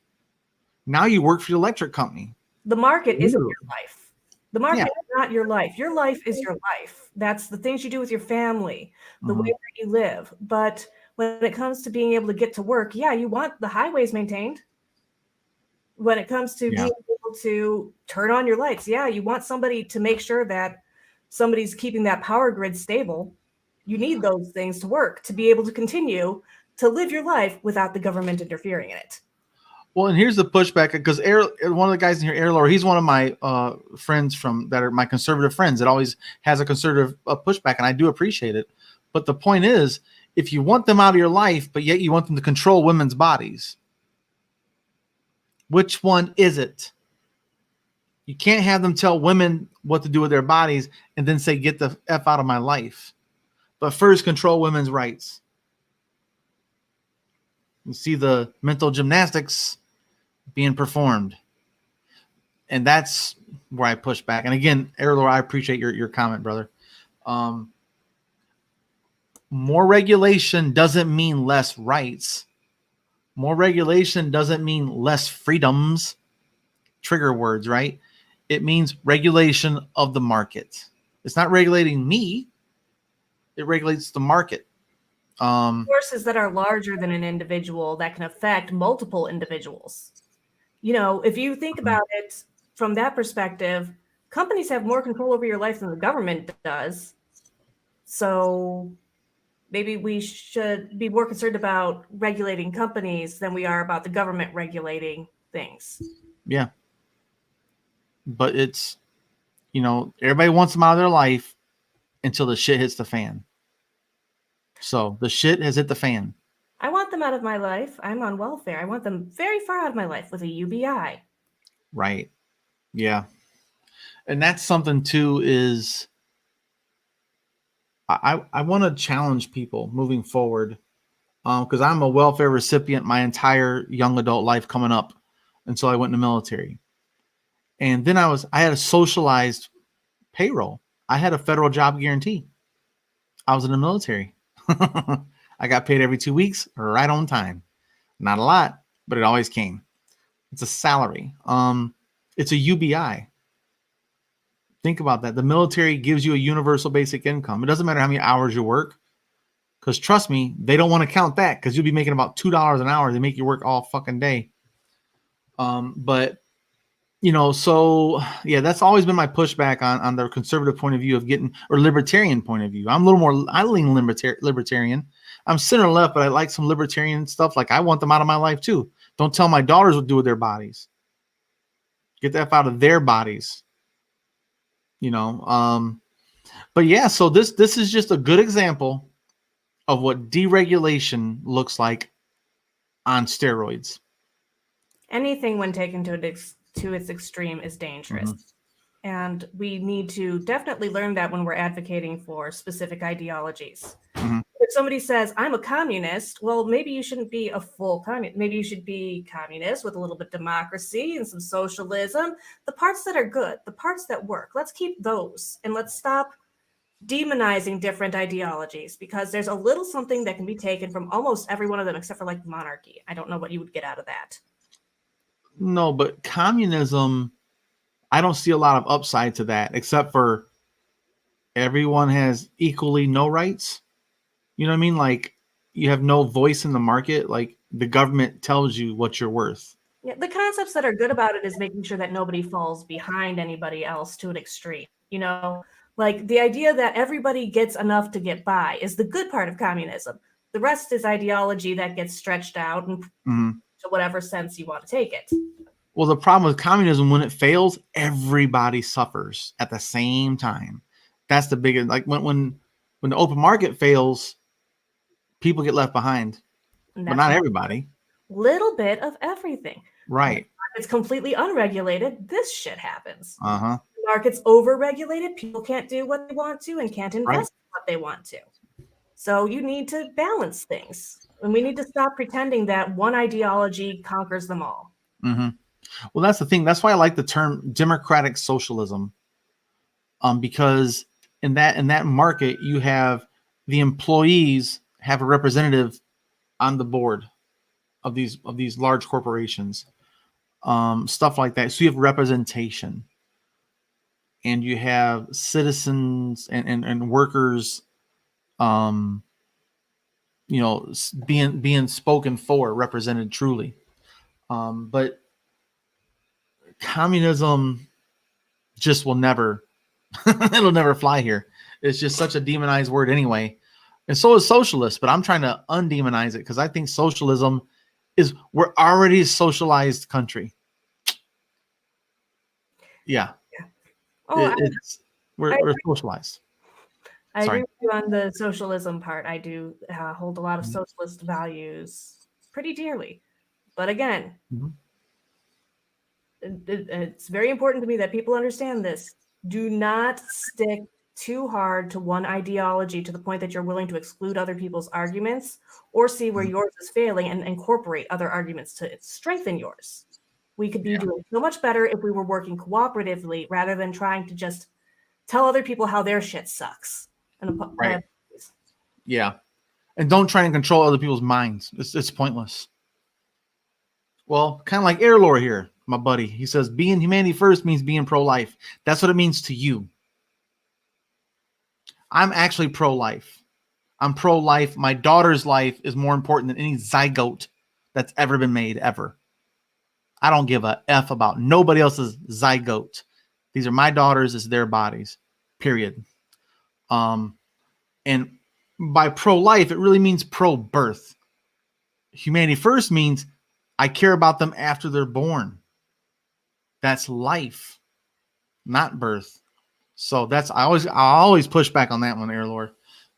Now you work for the electric company. The market isn't your life. The market is not your life. Your life is your life. That's the things you do with your family, the way that you live. But when it comes to being able to get to work, yeah, you want the highways maintained. When it comes to being able to turn on your lights, yeah, you want somebody to make sure that somebody's keeping that power grid stable. You need those things to work to be able to continue to live your life without the government interfering in it. Well, and here's the pushback, because one of the guys in here, Air Lord, he's one of my friends that are my conservative friends that always has a conservative pushback, and I do appreciate it. But the point is, if you want them out of your life, but yet you want them to control women's bodies, which one is it? You can't have them tell women what to do with their bodies and then say, get the F out of my life. But first, control women's rights. You see the mental gymnastics being performed. And that's where I push back. And again, Errol, I appreciate your comment, brother. More regulation doesn't mean less rights. More regulation doesn't mean less freedoms. Trigger words, right? It means regulation of the market. It's not regulating me. It regulates the market. Forces that are larger than an individual that can affect multiple individuals. You know, if you think about it from that perspective, companies have more control over your life than the government does. So maybe we should be more concerned about regulating companies than we are about the government regulating things. Yeah. But it's, everybody wants them out of their life until the shit hits the fan. So the shit has hit the fan. I want them out of my life. I'm on welfare. I want them very far out of my life with a UBI. Right. Yeah. And that's something too is I want to challenge people moving forward because I'm a welfare recipient my entire young adult life coming up until I went in the military. And then I had a socialized payroll. I had a federal job guarantee. I was in the military. I got paid every 2 weeks, right on time. Not a lot, but it always came. It's a salary. It's a UBI. Think about that. The military gives you a universal basic income. It doesn't matter how many hours you work, because trust me, they don't want to count that because you'll be making about $2 an hour. They make you work all fucking day. But so yeah, that's always been my pushback on the conservative point of view of or libertarian point of view. I lean libertarian. I'm center left, but I like some libertarian stuff. Like I want them out of my life too. Don't tell my daughters what to do with their bodies. Get the F out of their bodies. But yeah, so this is just a good example of what deregulation looks like on steroids. Anything when taken to its extreme is dangerous. Mm-hmm. And we need to definitely learn that when we're advocating for specific ideologies. Mm-hmm. if somebody says, I'm a communist, well, maybe you shouldn't be a full communist. Maybe you should be communist with a little bit of democracy and some socialism. The parts that are good, the parts that work, let's keep those. And let's stop demonizing different ideologies, because there's a little something that can be taken from almost every one of them, except for like monarchy. I don't know what you would get out of that. No, but communism, I don't see a lot of upside to that, except for everyone has equally no rights. You know what I mean? Like, you have no voice in the market. Like, the government tells you what you're worth. Yeah, the concepts that are good about it is making sure that nobody falls behind anybody else to an extreme. You know, like the idea that everybody gets enough to get by is the good part of communism. The rest is ideology that gets stretched out and to whatever sense you want to take it. Well, the problem with communism, when it fails, everybody suffers at the same time. That's the biggest. Like when the open market fails, people get left behind, but not everybody. Little bit of everything. Right. It's completely unregulated. This shit happens. Uh-huh. The market's overregulated. People can't do what they want to and can't invest what they want to. So you need to balance things. And we need to stop pretending that one ideology conquers them all. Mm-hmm. Well, that's the thing. That's why I like the term democratic socialism. Because in that market, you have the employees have a representative on the board of these large corporations, stuff like that. So you have representation, and you have citizens and workers, being spoken for, represented truly. But communism just will never, it'll never fly here. It's just such a demonized word anyway. And so is socialist, but I'm trying to undemonize it because I think socialism we're already a socialized country. Yeah. Oh, we're socialized. I agree with you on the socialism part. I do hold a lot of socialist values pretty dearly. But again, it's very important to me that people understand this. Do not stick too hard to one ideology to the point that you're willing to exclude other people's arguments or see where yours is failing and incorporate other arguments to strengthen yours. We could be doing so much better if we were working cooperatively rather than trying to just tell other people how their shit sucks. Right. Yeah. And don't try and control other people's minds. It's pointless. Well, kind of like Airlore here, my buddy. He says, being humanity first means being pro-life. That's what it means to you. I'm actually pro-life. I'm pro-life. My daughter's life is more important than any zygote that's ever been made, ever. I don't give a F about nobody else's zygote. These are my daughters. It's their bodies, period. And by pro-life, it really means pro-birth. Humanity first means I care about them after they're born. That's life, not birth. So I always push back on that one, Airlord.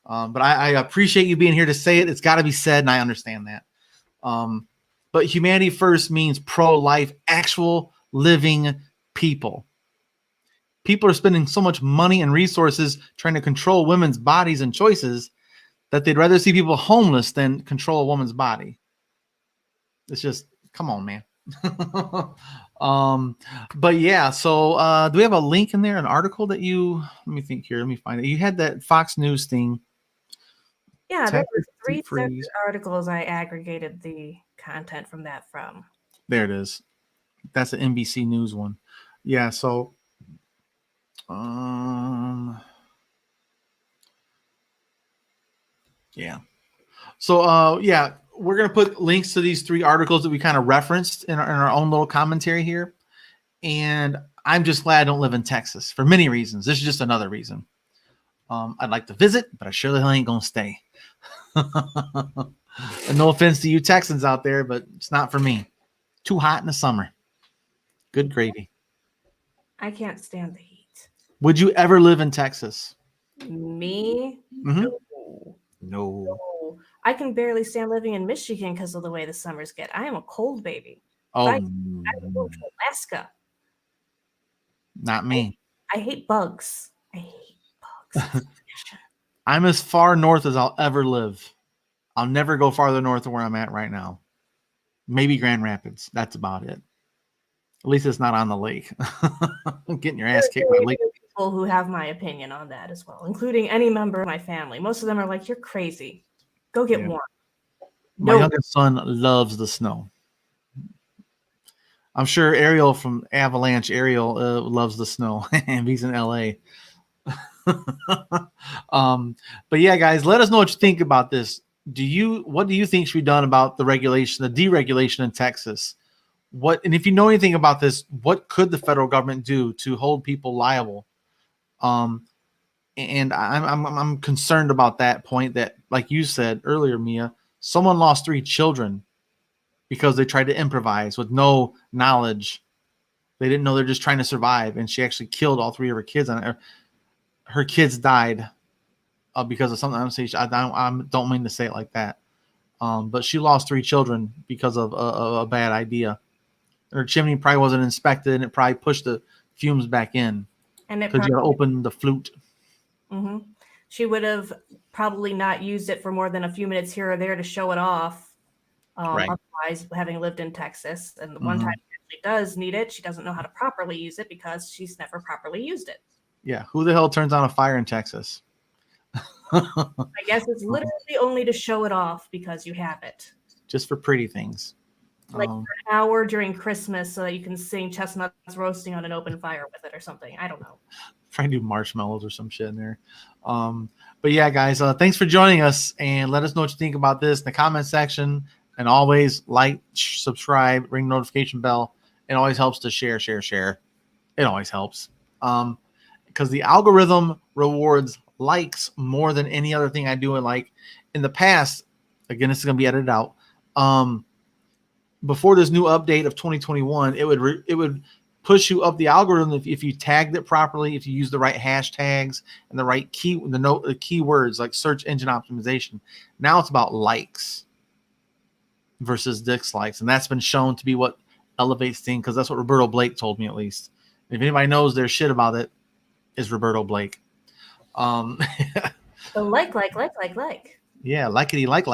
But I appreciate you being here to say it. It's got to be said, and I understand that. But humanity first means pro-life, actual living people. People are spending so much money and resources trying to control women's bodies and choices that they'd rather see people homeless than control a woman's body. It's just, come on, man. But yeah, so do we have a link in there, an article that let me think here, let me find it. You had that Fox News thing. Yeah, there were 3 separate articles I aggregated the content from that from. There it is. That's the NBC News one. Yeah, so yeah. So yeah, we're going to put links to these 3 articles that we kind of referenced in our own little commentary here. And I'm just glad I don't live in Texas for many reasons. This is just another reason. I'd like to visit, but I surely ain't going to stay. And no offense to you Texans out there, but it's not for me. Too hot in the summer. Good gravy. I can't stand the heat. Would you ever live in Texas? Me? Mm-hmm. No. I can barely stand living in Michigan because of the way the summers get. I am a cold baby. Oh, I would go to Alaska. Not me. I hate bugs. I hate bugs. I'm as far north as I'll ever live. I'll never go farther north than where I'm at right now. Maybe Grand Rapids. That's about it. At least it's not on the lake. Getting your ass kicked by There lake. are people who have my opinion on that as well, including any member of my family. Most of them are like, "You're crazy. Go get Yeah. warm." My No, youngest son loves the snow. I'm sure Ariel from Avalanche, Ariel loves the snow, and he's in LA. But yeah, guys, let us know what you think about this. What do you think should be done about the deregulation in Texas? And if you know anything about this, what could the federal government do to hold people liable? And I'm concerned about that point that, like you said earlier, Mia, someone lost 3 children because they tried to improvise with no knowledge. They didn't know they're just trying to survive, and she actually killed all 3 of her kids. Her kids died because of something. I don't mean to say it like that, but she lost 3 children because of a bad idea. Her chimney probably wasn't inspected, and it probably pushed the fumes back in and it because you got to probably, open the flute. she would have probably not used it for more than a few minutes here or there to show it off. Right. Otherwise, having lived in Texas, and the one time she does need it, she doesn't know how to properly use it because she's never properly used it. Yeah. Who the hell turns on a fire in Texas? I guess it's literally only to show it off because you have it. Just for pretty things. Like for an hour during Christmas so that you can sing chestnuts roasting on an open fire with it or something. I don't know. Try to do marshmallows or some shit in there. But yeah, guys, thanks for joining us, and let us know what you think about this in the comment section. And always like, subscribe, ring the notification bell. It always helps to share. It always helps. Because the algorithm rewards likes more than any other thing I do. And like in the past, again, this is going to be edited out. Before this new update of 2021, it would push you up the algorithm if you tagged it properly, if you use the right hashtags and the right the keywords like search engine optimization. Now it's about likes versus dislikes, and that's been shown to be what elevates things, because that's what Roberto Blake told me, at least. If anybody knows their shit about it, is Roberto Blake. So like. Yeah, likety like.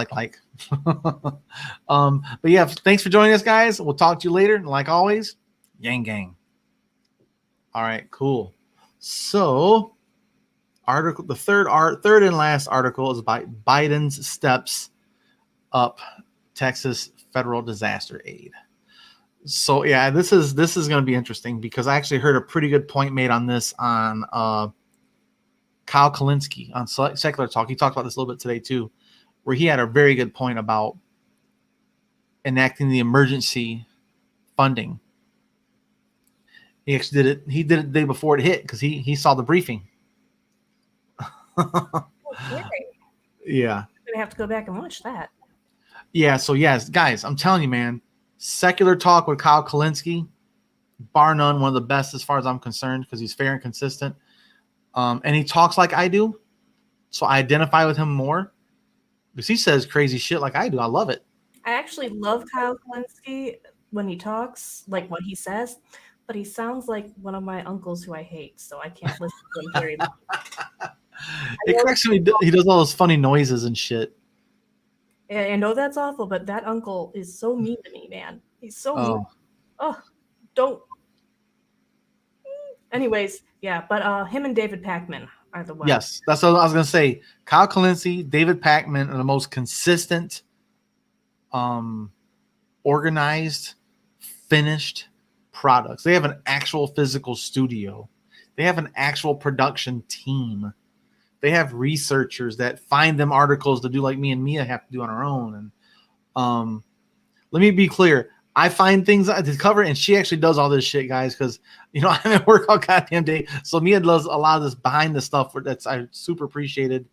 But yeah, thanks for joining us, guys. We'll talk to you later. And like always, Yang Gang. All right, cool. So, the third and last article is by Biden's steps up Texas federal disaster aid. So yeah, this is going to be interesting, because I actually heard a pretty good point made on this on Kyle Kalinske on Secular Talk. He talked about this a little bit today too, where he had a very good point about enacting the emergency funding. He actually did it. He did it the day before it hit, because he saw the briefing. Okay. Yeah. I'm gonna have to go back and watch that. Yeah. So yes, guys, I'm telling you, man, Secular Talk with Kyle Kalinske, bar none, one of the best as far as I'm concerned, because he's fair and consistent. And he talks like I do, so I identify with him more, because he says crazy shit like I do. I love it. I actually love Kyle Kalinske when he talks, like what he says, but he sounds like one of my uncles who I hate, so I can't listen to him very much. It cracks me. He does all those funny noises and shit. I know that's awful, but that uncle is so mean to me, man. He's so mean. Oh, don't. Anyways, yeah, but him and David Pakman are the ones. Yes, that's what I was gonna say. Kyle Kalinske, David Pakman are the most consistent, organized, finished products. They have an actual physical studio. They have an actual production team. They have researchers that find them articles to do, like me and Mia have to do on our own. And let me be clear. I find things to cover, and she actually does all this shit, guys, because, you know, I'm at work all goddamn day. So Mia does a lot of this behind the stuff that's I super appreciated.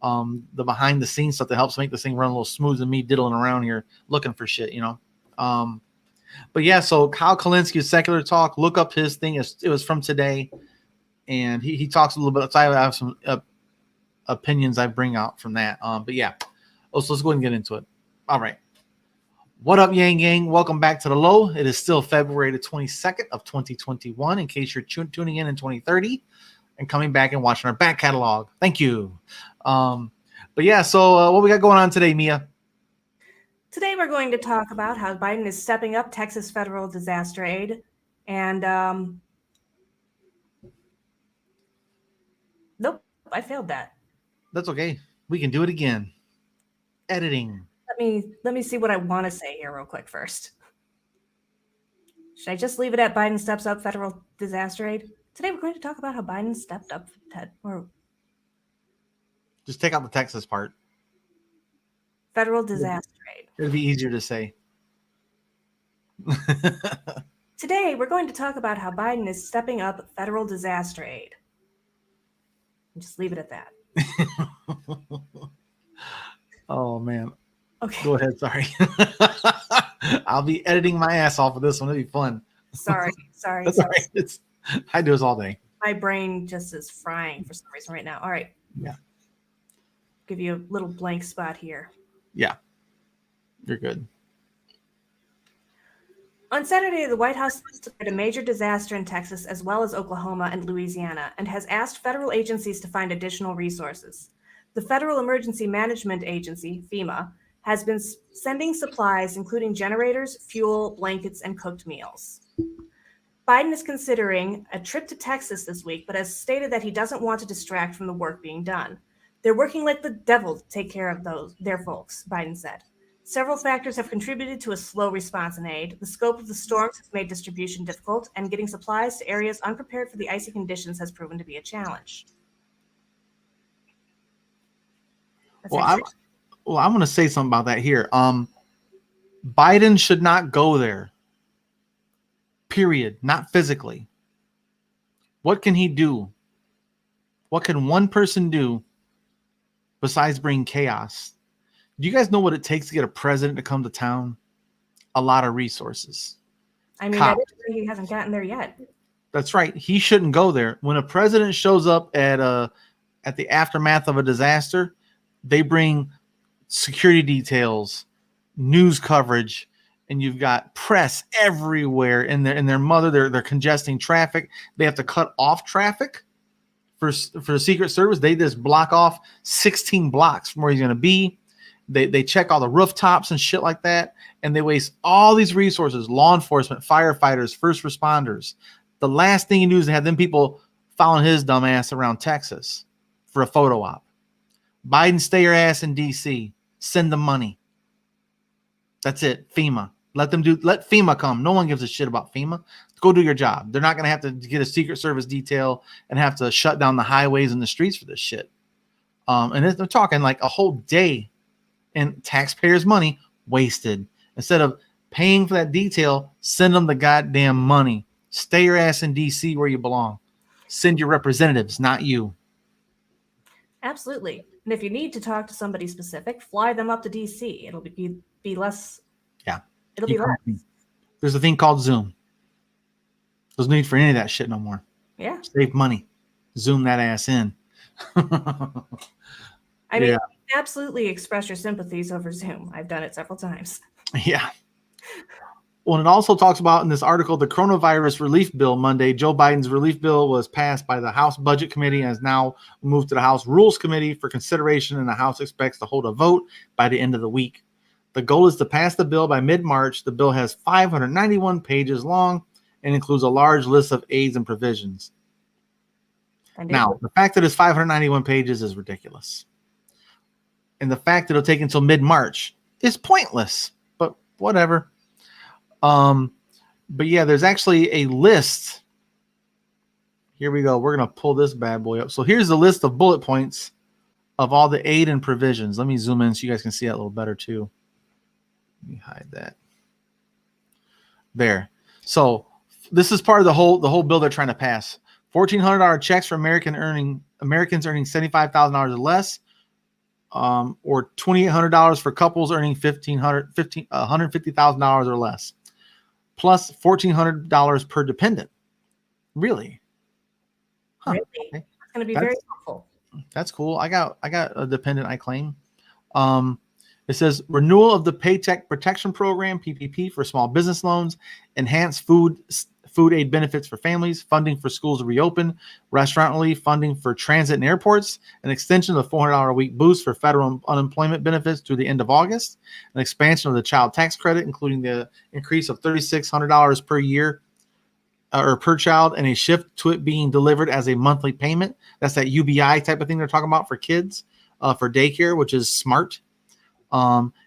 The behind the scenes stuff that helps make this thing run a little smooth than me diddling around here looking for shit, you know. But yeah, so Kyle Kalinske, Secular Talk, look up his thing. It was from today, and he talks a little bit. So I have some opinions I bring out from that. But yeah, so let's go ahead and get into it. All right. What up, Yang Gang? Welcome back to the Low. It is still February the 22nd of 2021, in case you're tuning in 2030 and coming back and watching our back catalog. Thank you. But yeah, so what we got going on today, Mia? Today, we're going to talk about how Biden is stepping up Texas federal disaster aid. And nope, I failed that. That's okay. We can do it again. Editing. Let me see what I want to say here real quick first. Should I just leave it at Biden steps up federal disaster aid? Today, we're going to talk about how Biden stepped up Just take out the Texas part. federal disaster aid. It'd be easier to say. Today, we're going to talk about how Biden is stepping up federal disaster aid. Just leave it at that. Oh, man. Okay. Go ahead. Sorry. I'll be editing my ass off of this one. It'll be fun. Sorry. That's all right. I do this all day. My brain just is frying for some reason right now. All right. Yeah. Give you a little blank spot here. Yeah. You're good. On Saturday, the White House declared a major disaster in Texas as well as Oklahoma and Louisiana and has asked federal agencies to find additional resources. The Federal Emergency Management Agency, FEMA, has been sending supplies, including generators, fuel, blankets, and cooked meals. Biden is considering a trip to Texas this week, but has stated that he doesn't want to distract from the work being done. They're working like the devil to take care of their folks, Biden said. Several factors have contributed to a slow response in aid. The scope of the storms has made distribution difficult, and getting supplies to areas unprepared for the icy conditions has proven to be a challenge. I'm going to say something about that here. Biden should not go there. Period. Not physically. What can he do? What can one person do besides bring chaos? Do you guys know what it takes to get a president to come to town? A lot of resources. I mean, he hasn't gotten there yet. That's right. He shouldn't go there. When a president shows up at the aftermath of a disaster, they bring security details, news coverage, and you've got press everywhere. And they're congesting traffic. They have to cut off traffic for the Secret Service. They just block off 16 blocks from where he's going to be. They check all the rooftops and shit like that, and they waste all these resources, law enforcement, firefighters, first responders. The last thing you do is have them people following his dumb ass around Texas for a photo op. Biden, stay your ass in D.C. Send them money. That's it. FEMA. Let FEMA come. No one gives a shit about FEMA. Go do your job. They're not going to have to get a Secret Service detail and have to shut down the highways and the streets for this shit. And they're talking like a whole day and taxpayers' money wasted. Instead of paying for that detail, send them the goddamn money. Stay your ass in D.C. where you belong. Send your representatives, not you. Absolutely. And if you need to talk to somebody specific, fly them up to D.C. It'll be less. Yeah. It'll be less. There's a thing called Zoom. There's no need for any of that shit no more. Yeah. Save money. Zoom that ass in. I mean, absolutely express your sympathies over Zoom. I've done it several times. Yeah. Well, it also talks about in this article, the coronavirus relief bill Monday. Joe Biden's relief bill was passed by the House Budget Committee and has now moved to the House Rules Committee for consideration, and the House expects to hold a vote by the end of the week. The goal is to pass the bill by mid-March. The bill has 591 pages long and includes a large list of aids and provisions. Now, the fact that it's 591 pages is ridiculous. And the fact that it'll take until mid-March is pointless, but whatever. But yeah, there's actually a list. Here we go. We're going to pull this bad boy up. So here's the list of bullet points of all the aid and provisions. Let me zoom in so you guys can see that a little better too. Let me hide that. There. So this is part of the whole bill they're trying to pass. $1,400 checks for Americans earning $75,000 or less. Or $2,800 for couples earning $150,000 or less, plus $1,400 per dependent. Really? Huh. Really? Okay. It's going to be very helpful. That's cool. I got a dependent I claim. It says renewal of the Paycheck Protection Program (PPP) for small business loans, enhanced food food aid benefits for families, funding for schools to reopen, restaurant relief, funding for transit and airports, an extension of the $400 a week boost for federal unemployment benefits through the end of August, an expansion of the child tax credit, including the increase of $3,600 per year or per child, and a shift to it being delivered as a monthly payment. That's that UBI type of thing they're talking about for kids, for daycare, which is smart.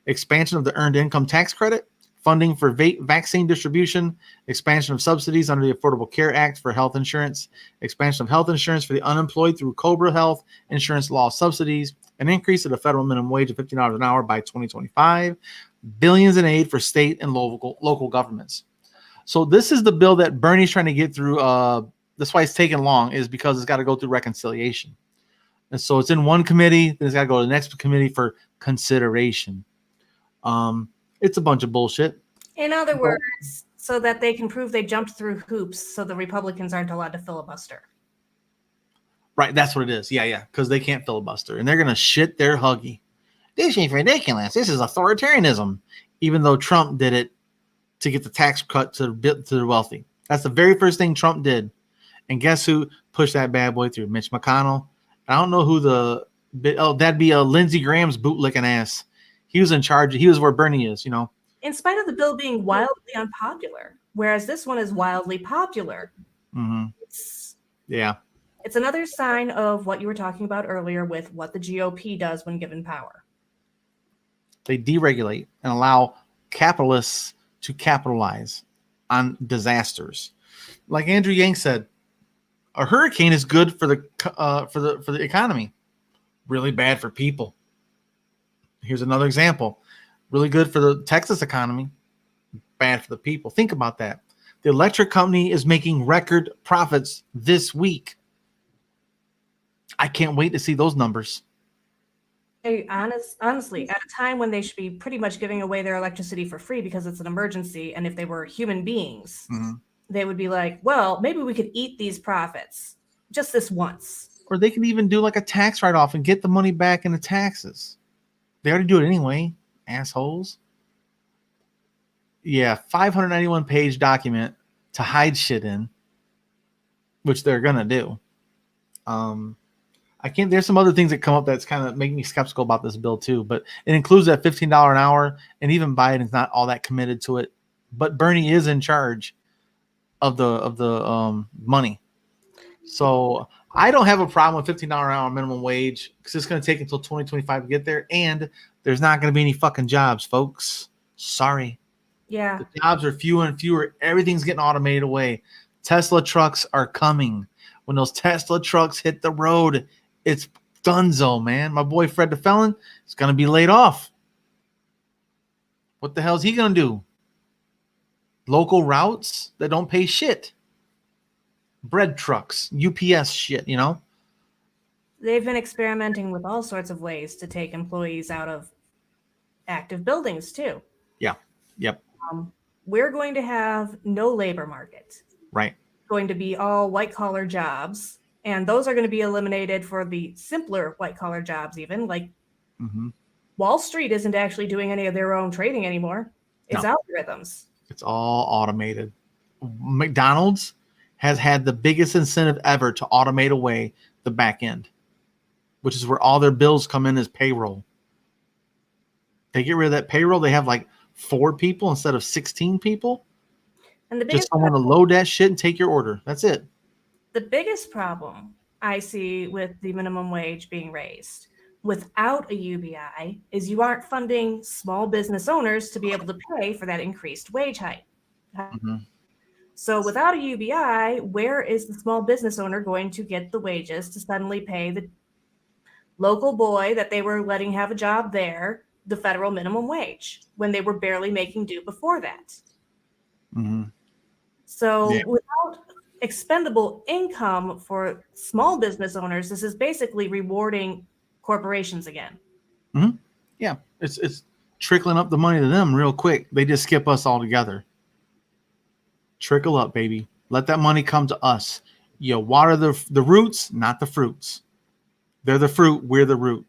Expansion of the earned income tax credit, funding for vaccine distribution, expansion of subsidies under the Affordable Care Act for health insurance, expansion of health insurance for the unemployed through COBRA health insurance law subsidies, an increase of the federal minimum wage of $15 an hour by 2025, billions in aid for state and local governments. So this is the bill that Bernie's trying to get through. That's why it's taking long, is because it's got to go through reconciliation. And so it's in one committee, then it's got to go to the next committee for consideration. It's a bunch of bullshit. In other words, so that they can prove they jumped through hoops so the Republicans aren't allowed to filibuster. Right, that's what it is. Yeah, because they can't filibuster. And they're going to shit their huggy. This is ridiculous. This is authoritarianism. Even though Trump did it to get the tax cut to the wealthy. That's the very first thing Trump did. And guess who pushed that bad boy through? Mitch McConnell. I don't know who that'd be Lindsey Graham's bootlicking ass. He was in charge. He was where Bernie is, In spite of the bill being wildly unpopular, whereas this one is wildly popular. Mm-hmm. It's another sign of what you were talking about earlier with what the GOP does when given power. They deregulate and allow capitalists to capitalize on disasters. Like Andrew Yang said, a hurricane is good for the economy, really bad for people. Here's another example. Really good for the Texas economy, bad for the people. Think about that. The electric company is making record profits this week. I can't wait to see those numbers. Honestly, at a time when they should be pretty much giving away their electricity for free because it's an emergency, and if they were human beings, they would be like, well, maybe we could eat these profits just this once. Or they could even do like a tax write-off and get the money back in the taxes. They already do it anyway, assholes. Yeah, 591-page document to hide shit in, which they're gonna do. There's some other things that come up that's kind of making me skeptical about this bill too, but it includes that $15 an hour, and even Biden's not all that committed to it. But Bernie is in charge of the money. So I don't have a problem with $15 an hour minimum wage because it's going to take until 2025 to get there, and there's not going to be any fucking jobs, folks. Sorry. Yeah. The jobs are fewer and fewer. Everything's getting automated away. Tesla trucks are coming. When those Tesla trucks hit the road, it's donezo, man. My boy Fred the Felon is going to be laid off. What the hell is he going to do? Local routes that don't pay shit. Bread trucks, UPS shit, They've been experimenting with all sorts of ways to take employees out of active buildings too. Yeah. Yep. We're going to have no labor market. Right. Going to be all white collar jobs, and those are going to be eliminated for the simpler white collar jobs. Even like Wall Street isn't actually doing any of their own trading anymore. It's algorithms. It's all automated. McDonald's has had the biggest incentive ever to automate away the back end, which is where all their bills come in as payroll. They get rid of that payroll. They have like 4 people instead of 16 people. And the just someone to load that shit and take your order. That's it. The biggest problem I see with the minimum wage being raised without a UBI is you aren't funding small business owners to be able to pay for that increased wage hike. So without a UBI, where is the small business owner going to get the wages to suddenly pay the local boy that they were letting have a job there the federal minimum wage when they were barely making do before that? So without expendable income for small business owners, this is basically rewarding corporations again. Yeah, it's trickling up the money to them real quick. They just skip us altogether. Trickle up, baby. Let that money come to us. You water the roots, not the fruits. They're the fruit, we're the root.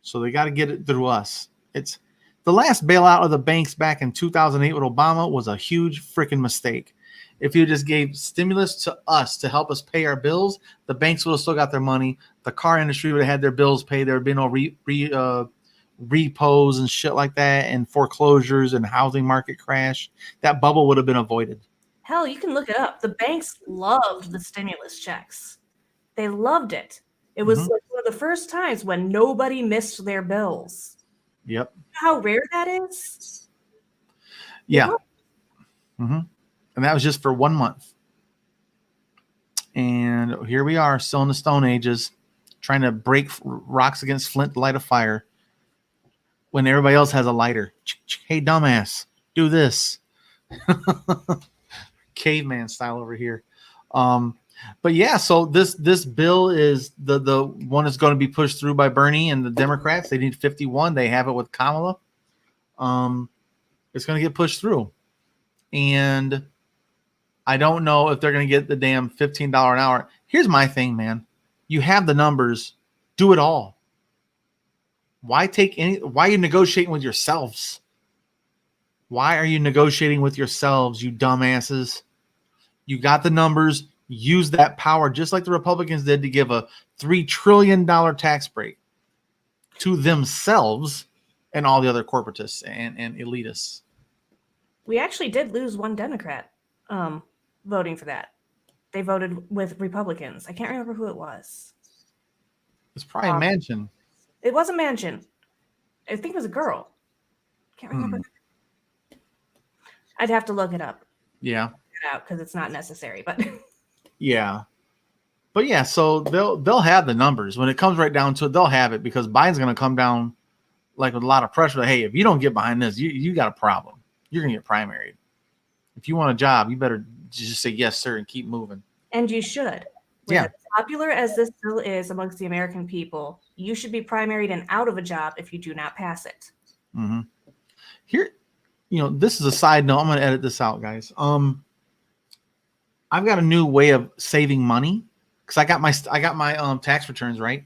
So they got to get it through us. It's the last bailout of the banks back in 2008 with Obama was a huge freaking mistake. if you just gave stimulus to us to help us pay our bills, the banks would have still got their money. The car industry would have had their bills paid. There would be no repos and shit like that, and foreclosures and housing market crash. That bubble would have been avoided. Hell, you can look it up. The banks loved the stimulus checks. They loved it. It was like one of the first times when nobody missed their bills. Yep. How rare that is? Yeah. And that was just for 1 month. And here we are, still in the Stone Ages, trying to break rocks against flint to light a fire when everybody else has a lighter. Hey, dumbass, do this. Caveman style over here. But yeah, so this bill is the one that's going to be pushed through by Bernie and the Democrats. They need 51. They have it with Kamala. It's going to get pushed through. And I don't know if they're going to get the damn $15 an hour. Here's my thing, man. You have the numbers. Do it all. Why are you negotiating with yourselves? Why are you negotiating with yourselves, you dumbasses? You got the numbers. Use that power just like the Republicans did to give a $3 trillion tax break to themselves and all the other corporatists and elitists. We actually did lose one Democrat voting for that. They voted with Republicans. I can't remember who it was. It's probably Manchin. It wasn't Manchin. I think it was a girl. Can't remember. I'd have to look it up. Yeah. Out because it's not necessary, but yeah. But yeah, so they'll have the numbers. When it comes right down to it, they'll have it because Biden's going to come down like with a lot of pressure. Like, hey, if you don't get behind this, you got a problem. You're going to get primaried. If you want a job, you better just say yes, sir, and keep moving. And you should. As popular as this bill is amongst the American people, you should be primaried and out of a job if you do not pass it. Here, this is a side note. I'm going to edit this out, guys. I've got a new way of saving money because I got my tax returns right.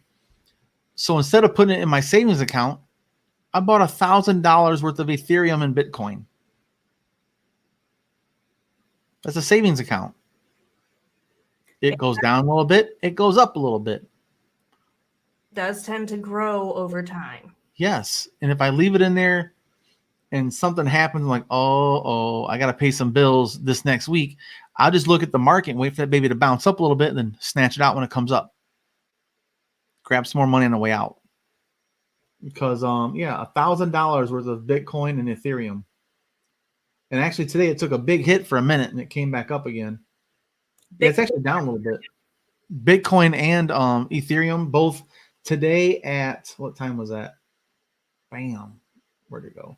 So instead of putting it in my savings account, I bought $1,000 worth of Ethereum and Bitcoin. That's a savings account. It goes down a little bit. It goes up a little bit. Does tend to grow over time. Yes. And if I leave it in there and something happens, I'm like, I got to pay some bills this next week, I'll just look at the market and wait for that baby to bounce up a little bit and then snatch it out when it comes up. Grab some more money on the way out. Because, $1,000 worth of Bitcoin and Ethereum. And actually today it took a big hit for a minute and it came back up again. Yeah, it's actually down a little bit. Bitcoin and Ethereum both today at, what time was that? Bam. Where'd it go?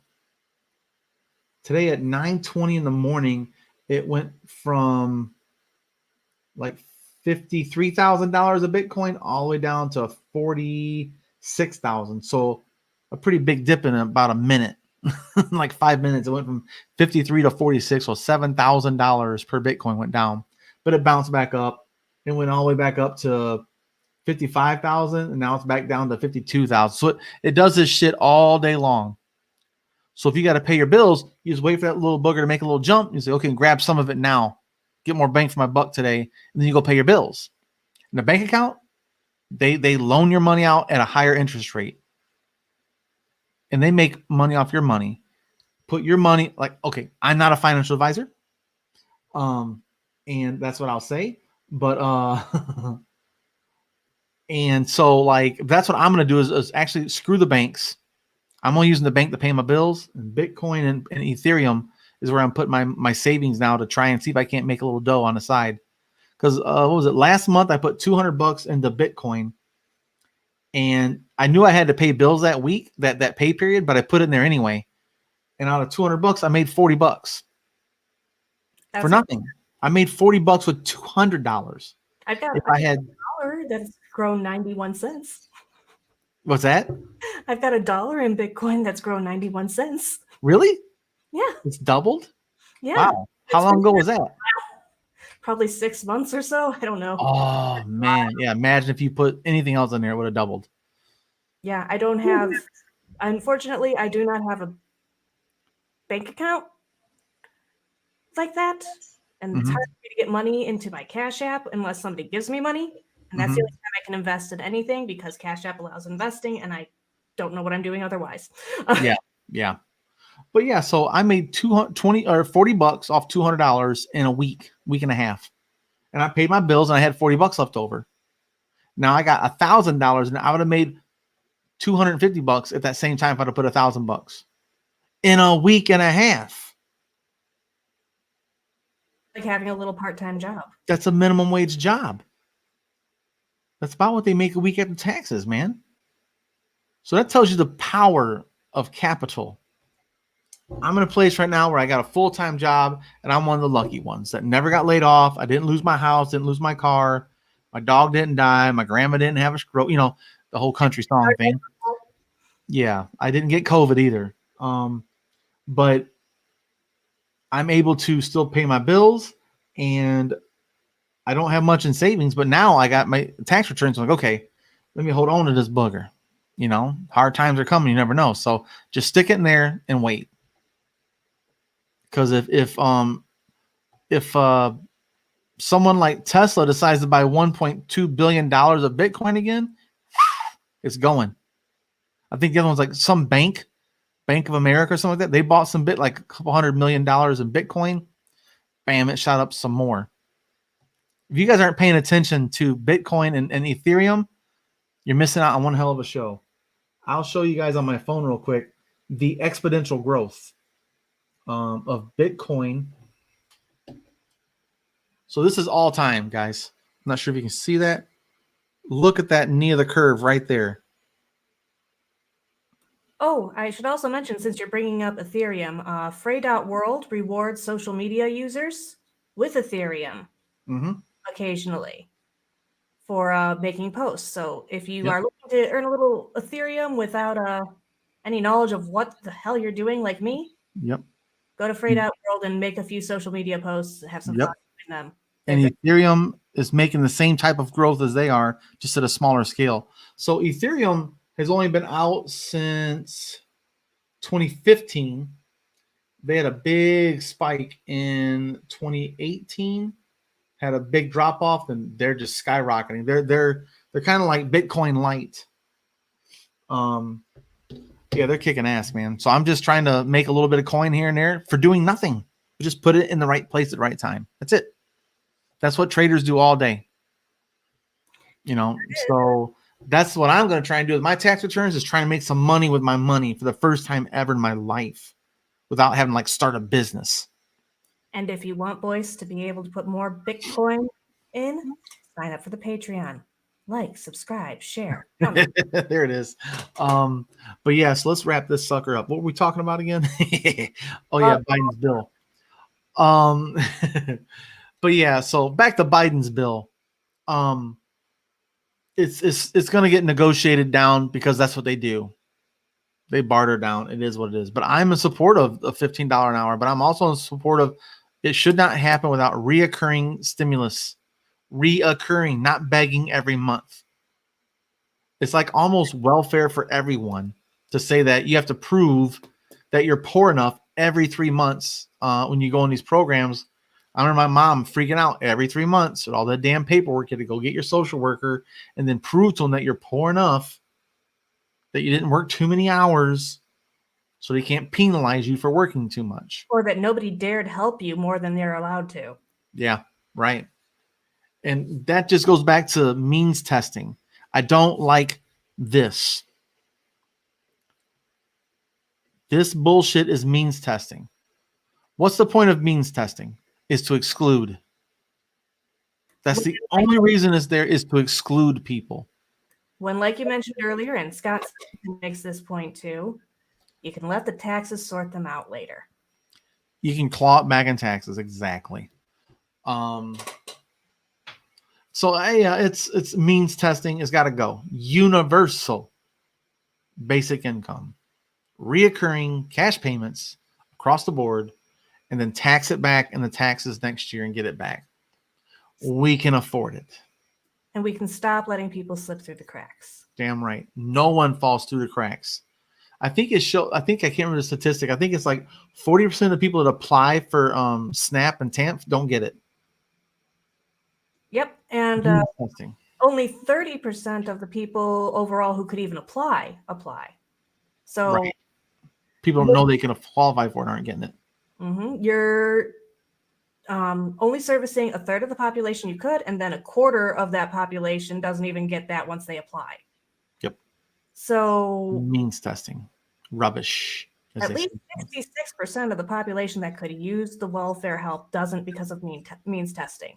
Today at 9:20 in the morning, it went from like $53,000 of Bitcoin all the way down to 46,000. So a pretty big dip in about a minute. Like 5 minutes. It went from 53 to 46. So $7,000 per Bitcoin went down. But it bounced back up and went all the way back up to 55,000. And now it's back down to 52,000. So it does this shit all day long. So if you got to pay your bills, you just wait for that little booger to make a little jump. You say, okay, grab some of it now. Get more bang for my buck today. And then you go pay your bills. In the bank account, they loan your money out at a higher interest rate. And they make money off your money. Put your money, okay, I'm not a financial advisor. And that's what I'll say. But and so that's what I'm going to do is actually screw the banks. I'm only using the bank to pay my bills, and Bitcoin and Ethereum is where I'm putting my savings now to try and see if I can't make a little dough on the side. Because what was it? Last month I put $200 into Bitcoin, and I knew I had to pay bills that week, that pay period, but I put it in there anyway. And out of $200, I made $40 for nothing. I made $40 with $200. I've got $1 that's grown 91 cents. What's that? I've got $1 in Bitcoin that's grown 91 cents. Really? Yeah. It's doubled? Yeah. Wow. How long ago was that? Probably 6 months or so. I don't know. Oh, man. Yeah. Imagine if you put anything else in there, it would have doubled. Yeah. I don't have, unfortunately, I do not have a bank account like that. And it's Mm-hmm. hard for me to get money into my Cash App unless somebody gives me money. And that's the only time I can invest in anything because Cash App allows investing, and I don't know what I'm doing otherwise. Yeah. Yeah. But yeah, so I made 220 or $40 off $200 in a week and a half. And I paid my bills and I had $40 left over. Now I got $1,000 and I would have made $250 at that same time if I'd have put $1,000 in a week and a half. Like having a little part-time job. That's a minimum wage job. That's about what they make a week after taxes, man. So that tells you the power of capital. I'm in a place right now where I got a full-time job and I'm one of the lucky ones that never got laid off. I didn't lose my house, didn't lose my car. My dog didn't die. My grandma didn't have a stroke, the whole country song thing. Yeah, I didn't get COVID either. But I'm able to still pay my bills and I don't have much in savings, but now I got my tax returns. I'm like, okay, let me hold on to this booger. Hard times are coming. You never know. So just stick it in there and wait. Because if someone like Tesla decides to buy $1.2 billion of Bitcoin again, it's going. I think the other one's like some Bank of America or something like that. They bought some like a couple $100 million in Bitcoin. Bam, it shot up some more. If you guys aren't paying attention to Bitcoin and Ethereum, you're missing out on one hell of a show. I'll show you guys on my phone real quick the exponential growth of Bitcoin. So this is all time, guys. I'm not sure if you can see that. Look at that knee of the curve right there. Oh, I should also mention, since you're bringing up Ethereum, Frey.world rewards social media users with Ethereum occasionally for making posts. So if you are looking to earn a little Ethereum without any knowledge of what the hell you're doing, like me, go to Frey.world and make a few social media posts, have some fun doing them. And Ethereum is making the same type of growth as they are, just at a smaller scale. So Ethereum has only been out since 2015. They had a big spike in 2018, had a big drop off, and they're just skyrocketing. They're kind of like Bitcoin light. Yeah, they're kicking ass, man. So I'm just trying to make a little bit of coin here and there for doing nothing. Just put it in the right place at the right time. That's it. That's what traders do all day. So that's what I'm going to try and do with my tax returns, is try and make some money with my money for the first time ever in my life without having to start a business. And if you want boys to be able to put more Bitcoin in, sign up for the Patreon. Like, subscribe, share. There it is. But yeah, so let's wrap this sucker up. What were we talking about again? Oh yeah, Biden's bill. But yeah, so back to Biden's bill. It's going to get negotiated down because that's what they do. They barter down. It is what it is. But I'm in support of $15 an hour. But I'm also in support of it should not happen without reoccurring stimulus. Reoccurring, not begging every month. It's like almost welfare for everyone to say that you have to prove that you're poor enough every 3 months when you go in these programs. I remember my mom freaking out every 3 months with all that damn paperwork. You had to go get your social worker and then prove to them that you're poor enough that you didn't work too many hours so they can't penalize you for working too much. Or that nobody dared help you more than they're allowed to. Yeah, right. And that just goes back to means testing. I don't like this. This bullshit is means testing. What's the point of means testing? Is to exclude. That's the only reason it's there, is to exclude people. When, like you mentioned earlier, and Scott makes this point too, you can let the taxes sort them out later. You can claw it back in taxes, exactly. So it's means testing. It's got to go. Universal basic income, reoccurring cash payments across the board, and then tax it back in the taxes next year and get it back. We can afford it. And we can stop letting people slip through the cracks. Damn right. No one falls through the cracks. I think I can't remember the statistic. I think it's like 40% of the people that apply for SNAP and TAMP don't get it. Yep, and Testing. only 30% of the people overall who could even apply. So Right. People don't know they can qualify for it, aren't getting it. You're only servicing a third of the population you could, and then a quarter of that population doesn't even get that once they apply. Yep. So means testing. Rubbish. At least 66% of the population that could use the welfare help doesn't because of means testing.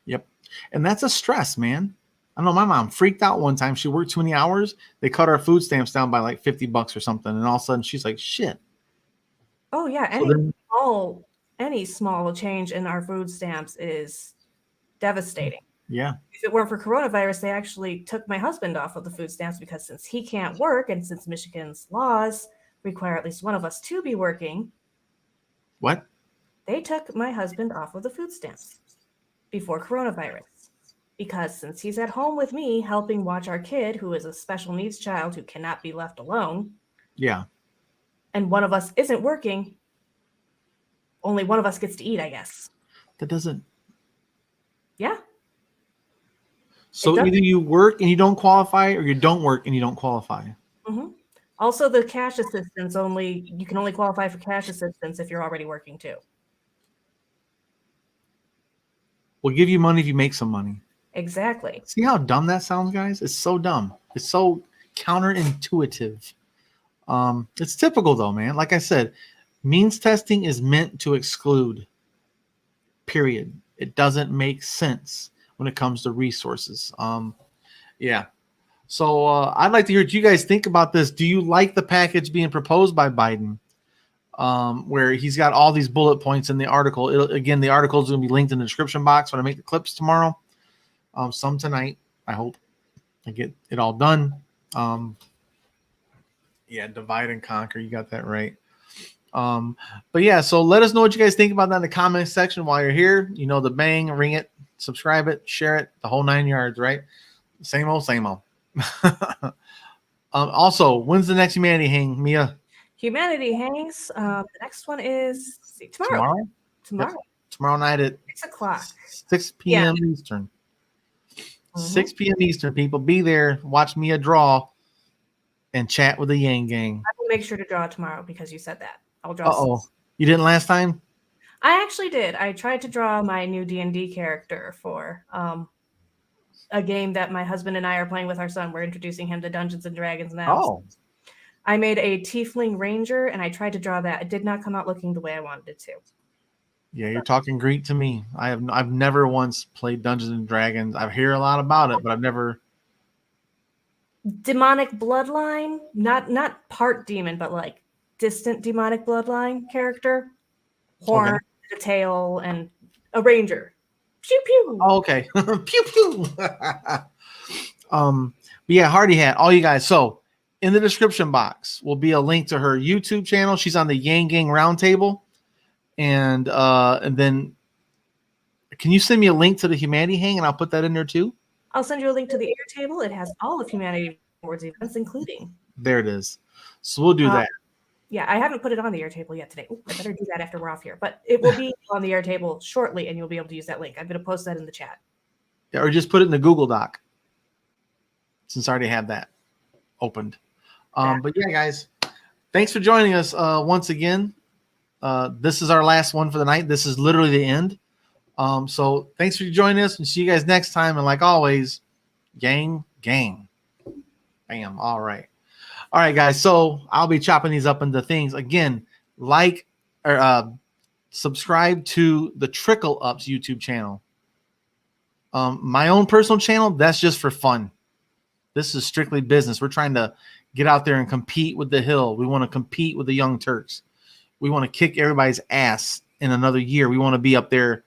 Yep. And that's a stress, man. I know my mom freaked out one time. She worked too many hours. They cut our food stamps down by like $50 or something. And all of a sudden she's like, shit. Oh yeah. Any small change in our food stamps is devastating. Yeah. If it weren't for coronavirus, they actually took my husband off of the food stamps because since he can't work and since Michigan's laws require at least one of us to be working. What? They took my husband off of the food stamps before coronavirus because since he's at home with me helping watch our kid who is a special needs child who cannot be left alone. Yeah. And one of us isn't working. Only one of us gets to eat, I guess. That doesn't. Yeah. So either you work and you don't qualify or you don't work and you don't qualify. Also, the cash assistance you can only qualify for cash assistance if you're already working too. We'll give you money if you make some money. Exactly. See how dumb that sounds, guys? It's so dumb. It's so counterintuitive. It's typical though, man. Like I said, means testing is meant to exclude. Period. It doesn't make sense when it comes to resources. Yeah. So I'd like to hear what you guys think about this. Do you like the package being proposed by Biden, where he's got all these bullet points in the article? The article is going to be linked in the description box when I make the clips tomorrow. Some tonight. I hope I get it all done. Yeah, divide and conquer. You got that right. But yeah, so let us know what you guys think about that in the comment section while you're here. You know the bang, ring it, subscribe it, share it, the whole 9 yards, right? Same old, same old. Also, when's the next Humanity Hang, Mia? Humanity Hangs. The next one is tomorrow. Yep. Tomorrow night at 6 o'clock. 6 p.m. Eastern. 6 p.m. Eastern, people. Be there. Watch Mia draw and chat with the Yang Gang. I will make sure to draw tomorrow because you said that. I'll draw. Uh-oh. You didn't last time? I actually did. I tried to draw my new D&D character for a game that my husband and I are playing with our son. We're introducing him to Dungeons and Dragons now. Oh. I made a tiefling ranger and I tried to draw that. It did not come out looking the way I wanted it to. Yeah, you're talking Greek to me. I've never once played Dungeons and Dragons. I hear a lot about it, but I've never. Demonic bloodline, not part demon, but like distant demonic bloodline character. Horn, a tail, and a ranger. Pew pew. Oh, okay. Pew pew. But yeah, Hardy Hat, all you guys. So in the description box will be a link to her YouTube channel. She's on the Yang Gang Roundtable. And then can you send me a link to the Humanity Hang and I'll put that in there too? I'll send you a link to the Airtable. It has all of Humanity Awards events, including. There it is. So we'll do that. Yeah, I haven't put it on the Airtable yet today. Ooh, I better do that after we're off here. But it will be on the Airtable shortly, and you'll be able to use that link. I'm going to post that in the chat. Yeah, or just put it in the Google Doc, since I already have that opened. But yeah, guys, thanks for joining us once again. This is our last one for the night. This is literally the end. So thanks for joining us, and see you guys next time. And like always, gang. Bam. All right, guys. So I'll be chopping these up into things again. Like or subscribe to the Trickle Ups YouTube channel. My own personal channel, that's just for fun. This is strictly business. We're trying to get out there and compete with the Hill. We want to compete with the Young Turks. We want to kick everybody's ass in another year. We want to be up there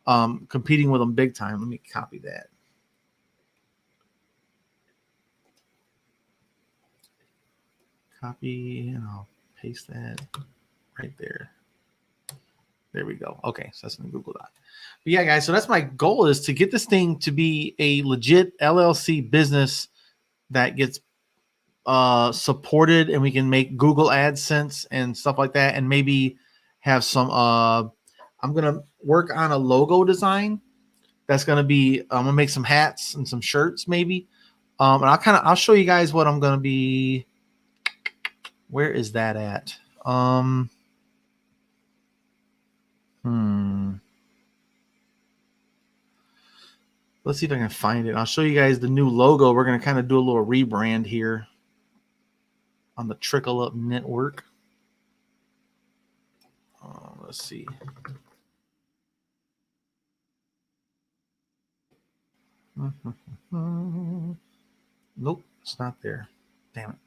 competing with them big time. Let me copy that. Copy, and I'll paste that right there. There we go. Okay, so that's in the Google Doc. But yeah, guys, so that's my goal, is to get this thing to be a legit LLC business that gets supported, and we can make Google AdSense and stuff like that, and maybe have some. I'm gonna work on a logo design. That's gonna be. I'm gonna make some hats and some shirts, maybe. And I'll show you guys what I'm gonna be. Where is that at? Let's see if I can find it. I'll show you guys the new logo. We're gonna kind of do a little rebrand here on the Trickle Up Network. Let's see. Nope, it's not there. Damn it.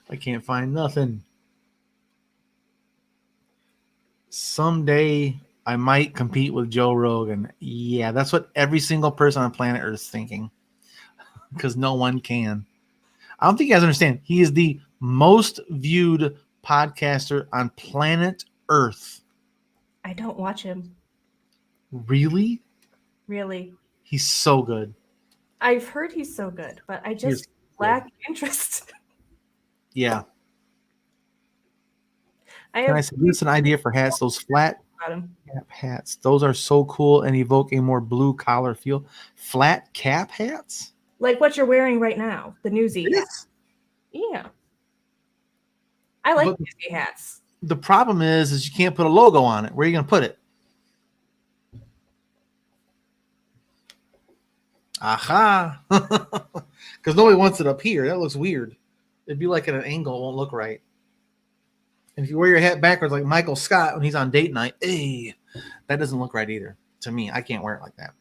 I can't find nothing. Someday I might compete with Joe Rogan. Yeah, that's what every single person on planet Earth is thinking. Because no one can. I don't think you guys understand. He is the most viewed podcaster on planet Earth. I don't watch him. Really? Really? He's so good. I've heard he's so good, but I just lack interest. Yeah. Can I suggest an idea for hats? Those flat cap hats. Those are so cool and evoke a more blue collar feel. Flat cap hats? Like what you're wearing right now, the newsy hats. Yeah. I like newsy hats. The problem is you can't put a logo on it. Where are you going to put it? Aha. Because nobody wants it up here. That looks weird. It'd be like at an angle. It won't look right. And if you wear your hat backwards like Michael Scott when he's on date night, hey, that doesn't look right either. To me, I can't wear it like that.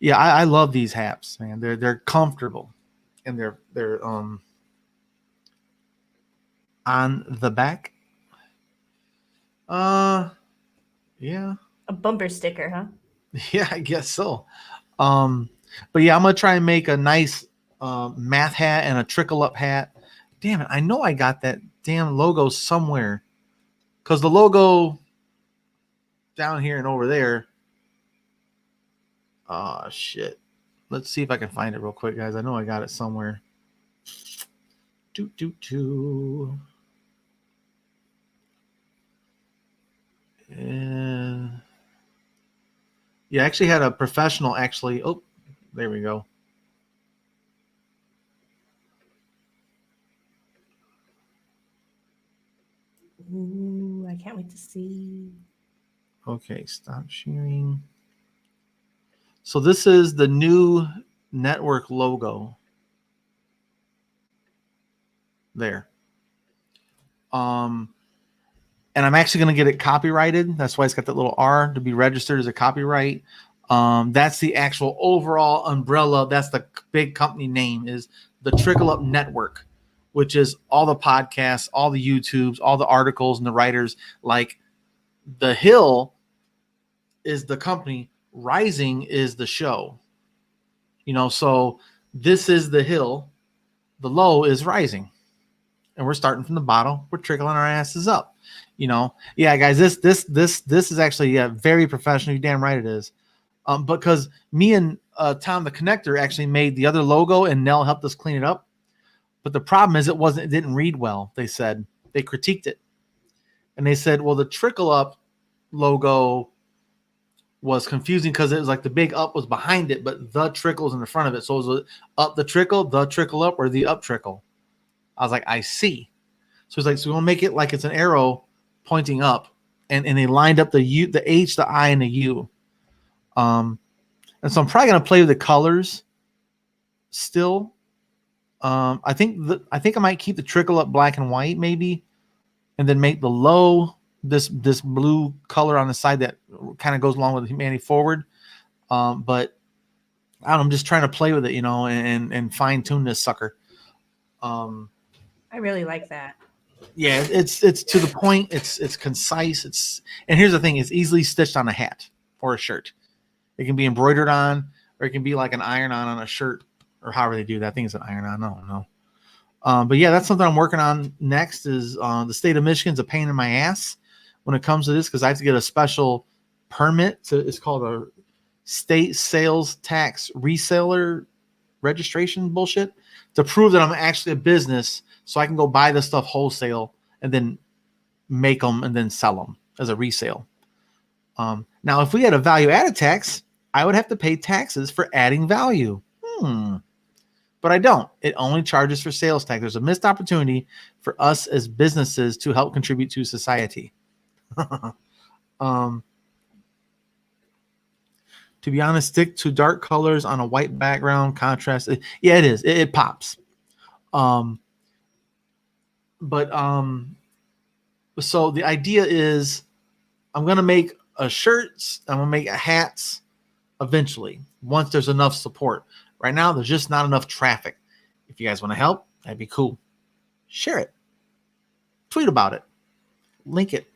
Yeah, I love these hats, man. They're comfortable, and they're on the back. Yeah. A bumper sticker, huh? Yeah, I guess so. But yeah, I'm gonna try and make a nice math hat and a trickle up hat. Damn it, I know I got that damn logo somewhere. Because the logo down here and over there. Oh shit. Let's see if I can find it real quick, guys. I know I got it somewhere. And yeah, I actually had a professional actually. Oh, there we go. Ooh, I can't wait to see. Okay, stop sharing. So this is the new network logo. There. And I'm actually going to get it copyrighted. That's why it's got that little R to be registered as a copyright. That's the actual overall umbrella. That's the big company name, is the Trickle Up Network, which is all the podcasts, all the YouTubes, all the articles and the writers. Like The Hill is the company, Rising is the show. You know, so this is The Hill, the low is Rising. And we're starting from the bottom. We're trickling our asses up. You know, yeah, guys, this is actually very professional. You're damn right it is. Because me and Tom the Connector actually made the other logo, and Nell helped us clean it up. But the problem is it didn't read well. They said they critiqued it, and they said, well, the Trickle Up logo was confusing because it was like the big up was behind it, but the trickle's in the front of it. So it was up the trickle up, or the up trickle. I was like, I see. So it's like, so we'll make it like it's an arrow pointing up, and they lined up the U, the H, the I, and the U. And so I'm probably gonna play with the colors still. I think I might keep the trickle up black and white maybe, and then make the low this blue color on the side that kind of goes along with Humanity Forward. But I don't know, I'm just trying to play with it, you know, and fine tune this sucker. I really like that. Yeah, it's to the point. It's concise. And here's the thing: it's easily stitched on a hat or a shirt. It can be embroidered on, or it can be like an iron-on a shirt, or however they do that. I think it's an iron-on. I don't know. But yeah, that's something I'm working on next. Is the state of Michigan's a pain in my ass when it comes to this, because I have to get a special permit. It's called a state sales tax reseller registration bullshit to prove that I'm actually a business, so I can go buy the stuff wholesale and then make them and then sell them as a resale. Now, if we had a value added tax, I would have to pay taxes for adding value. But I don't. It only charges for sales tax. There's a missed opportunity for us as businesses to help contribute to society. To be honest, stick to dark colors on a white background. Contrast. Yeah, it is. It pops. So the idea is I'm going to make shirts. I'm going to make hats eventually once there's enough support. Right now, there's just not enough traffic. If you guys want to help, that'd be cool. Share it. Tweet about it. Link it.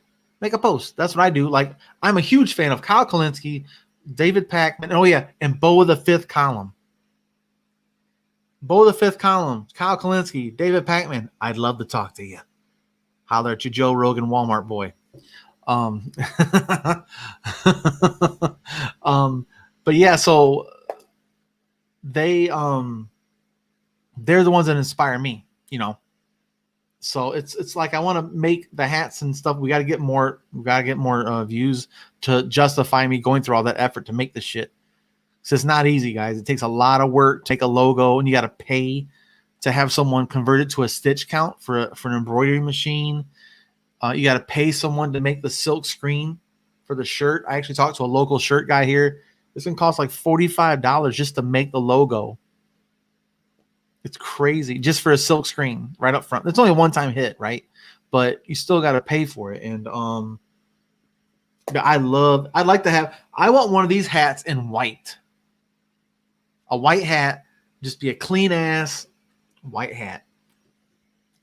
Make a post. That's what I do. Like, I'm a huge fan of Kyle Kalinske, David Pakman. Oh, yeah. And Bo of the Fifth Column. Bo of the Fifth Column. Kyle Kalinske, David Pakman. I'd love to talk to you. Holler at your Joe Rogan Walmart boy. But yeah, so they're the ones that inspire me, you know. So it's like I want to make the hats and stuff. We got to get more views to justify me going through all that effort to make this shit. So it's not easy, guys. It takes a lot of work. Take a logo, and you got to pay to have someone convert it to a stitch count for an embroidery machine. You got to pay someone to make the silk screen for the shirt. I actually talked to a local shirt guy here. This can cost like $45 just to make the logo. It's crazy just for a silk screen right up front. It's only a one-time hit, right? But you still got to pay for it. And I want one of these hats in white. A white hat, just be a clean ass white hat.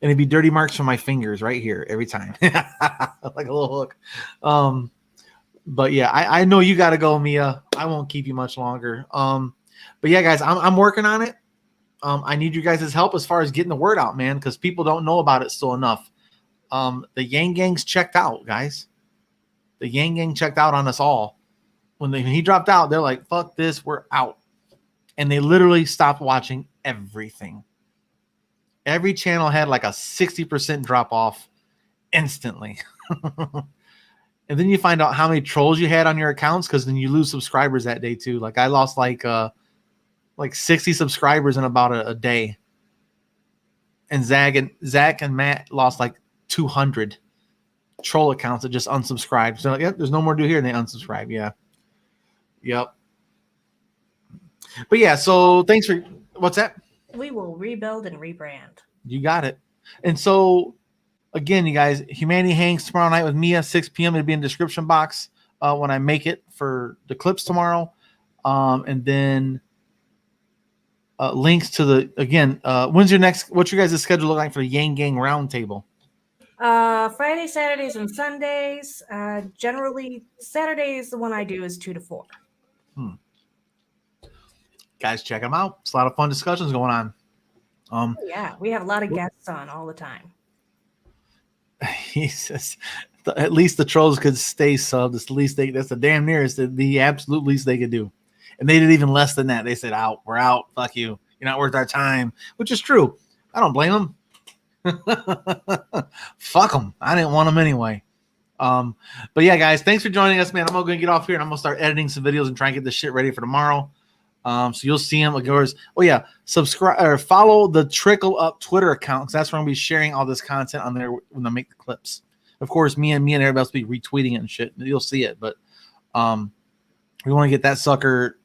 And it'd be dirty marks from my fingers right here every time. Like a little hook. But yeah, I know you got to go, Mia. I won't keep you much longer. But yeah, guys, I'm working on it. I need you guys' help as far as getting the word out, man, because people don't know about it still enough. The Yang Gang's checked out, guys. The Yang Gang checked out on us all. When he dropped out, they're like, fuck this, we're out. And they literally stopped watching everything. Every channel had like a 60% drop off instantly. And then you find out how many trolls you had on your accounts, because then you lose subscribers that day too. Like I lost like 60 subscribers in about a day. And Zach and Matt lost like 200 troll accounts that just unsubscribed. So yeah, there's no more to do here, and they unsubscribe. Yeah. Yep. But yeah, so thanks for what's that? We will rebuild and rebrand. You got it. And so again, you guys, Humanity Hangs tomorrow night with Mia, 6 p.m. It'll be in the description box when I make it for the clips tomorrow. And then links to what's your guys' schedule look like for the Yang Gang Roundtable? Fridays, Saturdays, and Sundays. Generally, Saturday is the one I do is 2 to 4. Guys, check them out. It's a lot of fun discussions going on. Yeah, we have a lot of guests on all the time. He says, at least the trolls could stay subbed. That's the least that's the damn nearest, the absolute least they could do. And they did even less than that. They said, out, we're out. Fuck you. You're not worth our time, which is true. I don't blame them. Fuck them. I didn't want them anyway. But yeah, guys, thanks for joining us, man. I'm going to get off here and I'm going to start editing some videos and try and get this shit ready for tomorrow. So you'll see them. Oh yeah, subscribe or follow the Trickle Up Twitter account, because that's where I'm gonna be sharing all this content on there when I make the clips. Of course, me and everybody else will be retweeting it and shit. You'll see it, but we want to get that sucker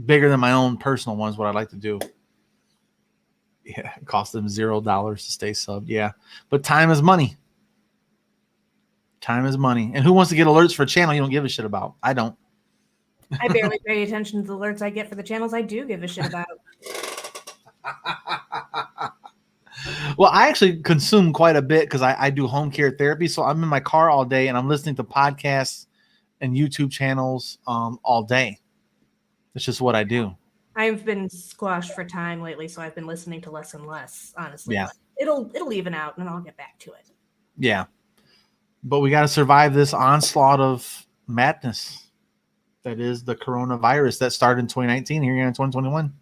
bigger than my own personal ones. What I'd like to do. Yeah, it costs them $0 to stay subbed. Yeah, but time is money. Time is money. And who wants to get alerts for a channel you don't give a shit about? I don't. I barely pay attention to the alerts I get for the channels I do give a shit about. Well, I actually consume quite a bit because I do home care therapy. So I'm in my car all day and I'm listening to podcasts and YouTube channels all day. It's just what I do. I've been squashed for time lately, so I've been listening to less and less, honestly. Yeah. It'll even out and I'll get back to it. Yeah. But we got to survive this onslaught of madness. That is the coronavirus that started in 2019 here in 2021.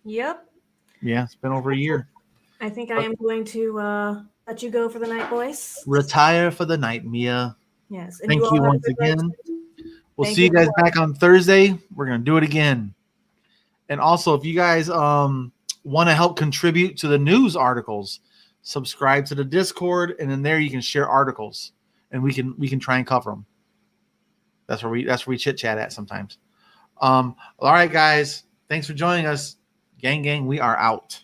Yep. Yeah, it's been over a year. I think I am going to let you go for the night, boys. Retire for the night, Mia. Yes. And Thank you all you have a once good night. again. We'll Thank see you you guys for- back on Thursday. We're gonna do it again. And also, if you guys want to help contribute to the news articles, subscribe to the Discord, and in there you can share articles, and we can try and cover them. That's where we chit chat at sometimes. All right, guys, thanks for joining us, gang. We are out.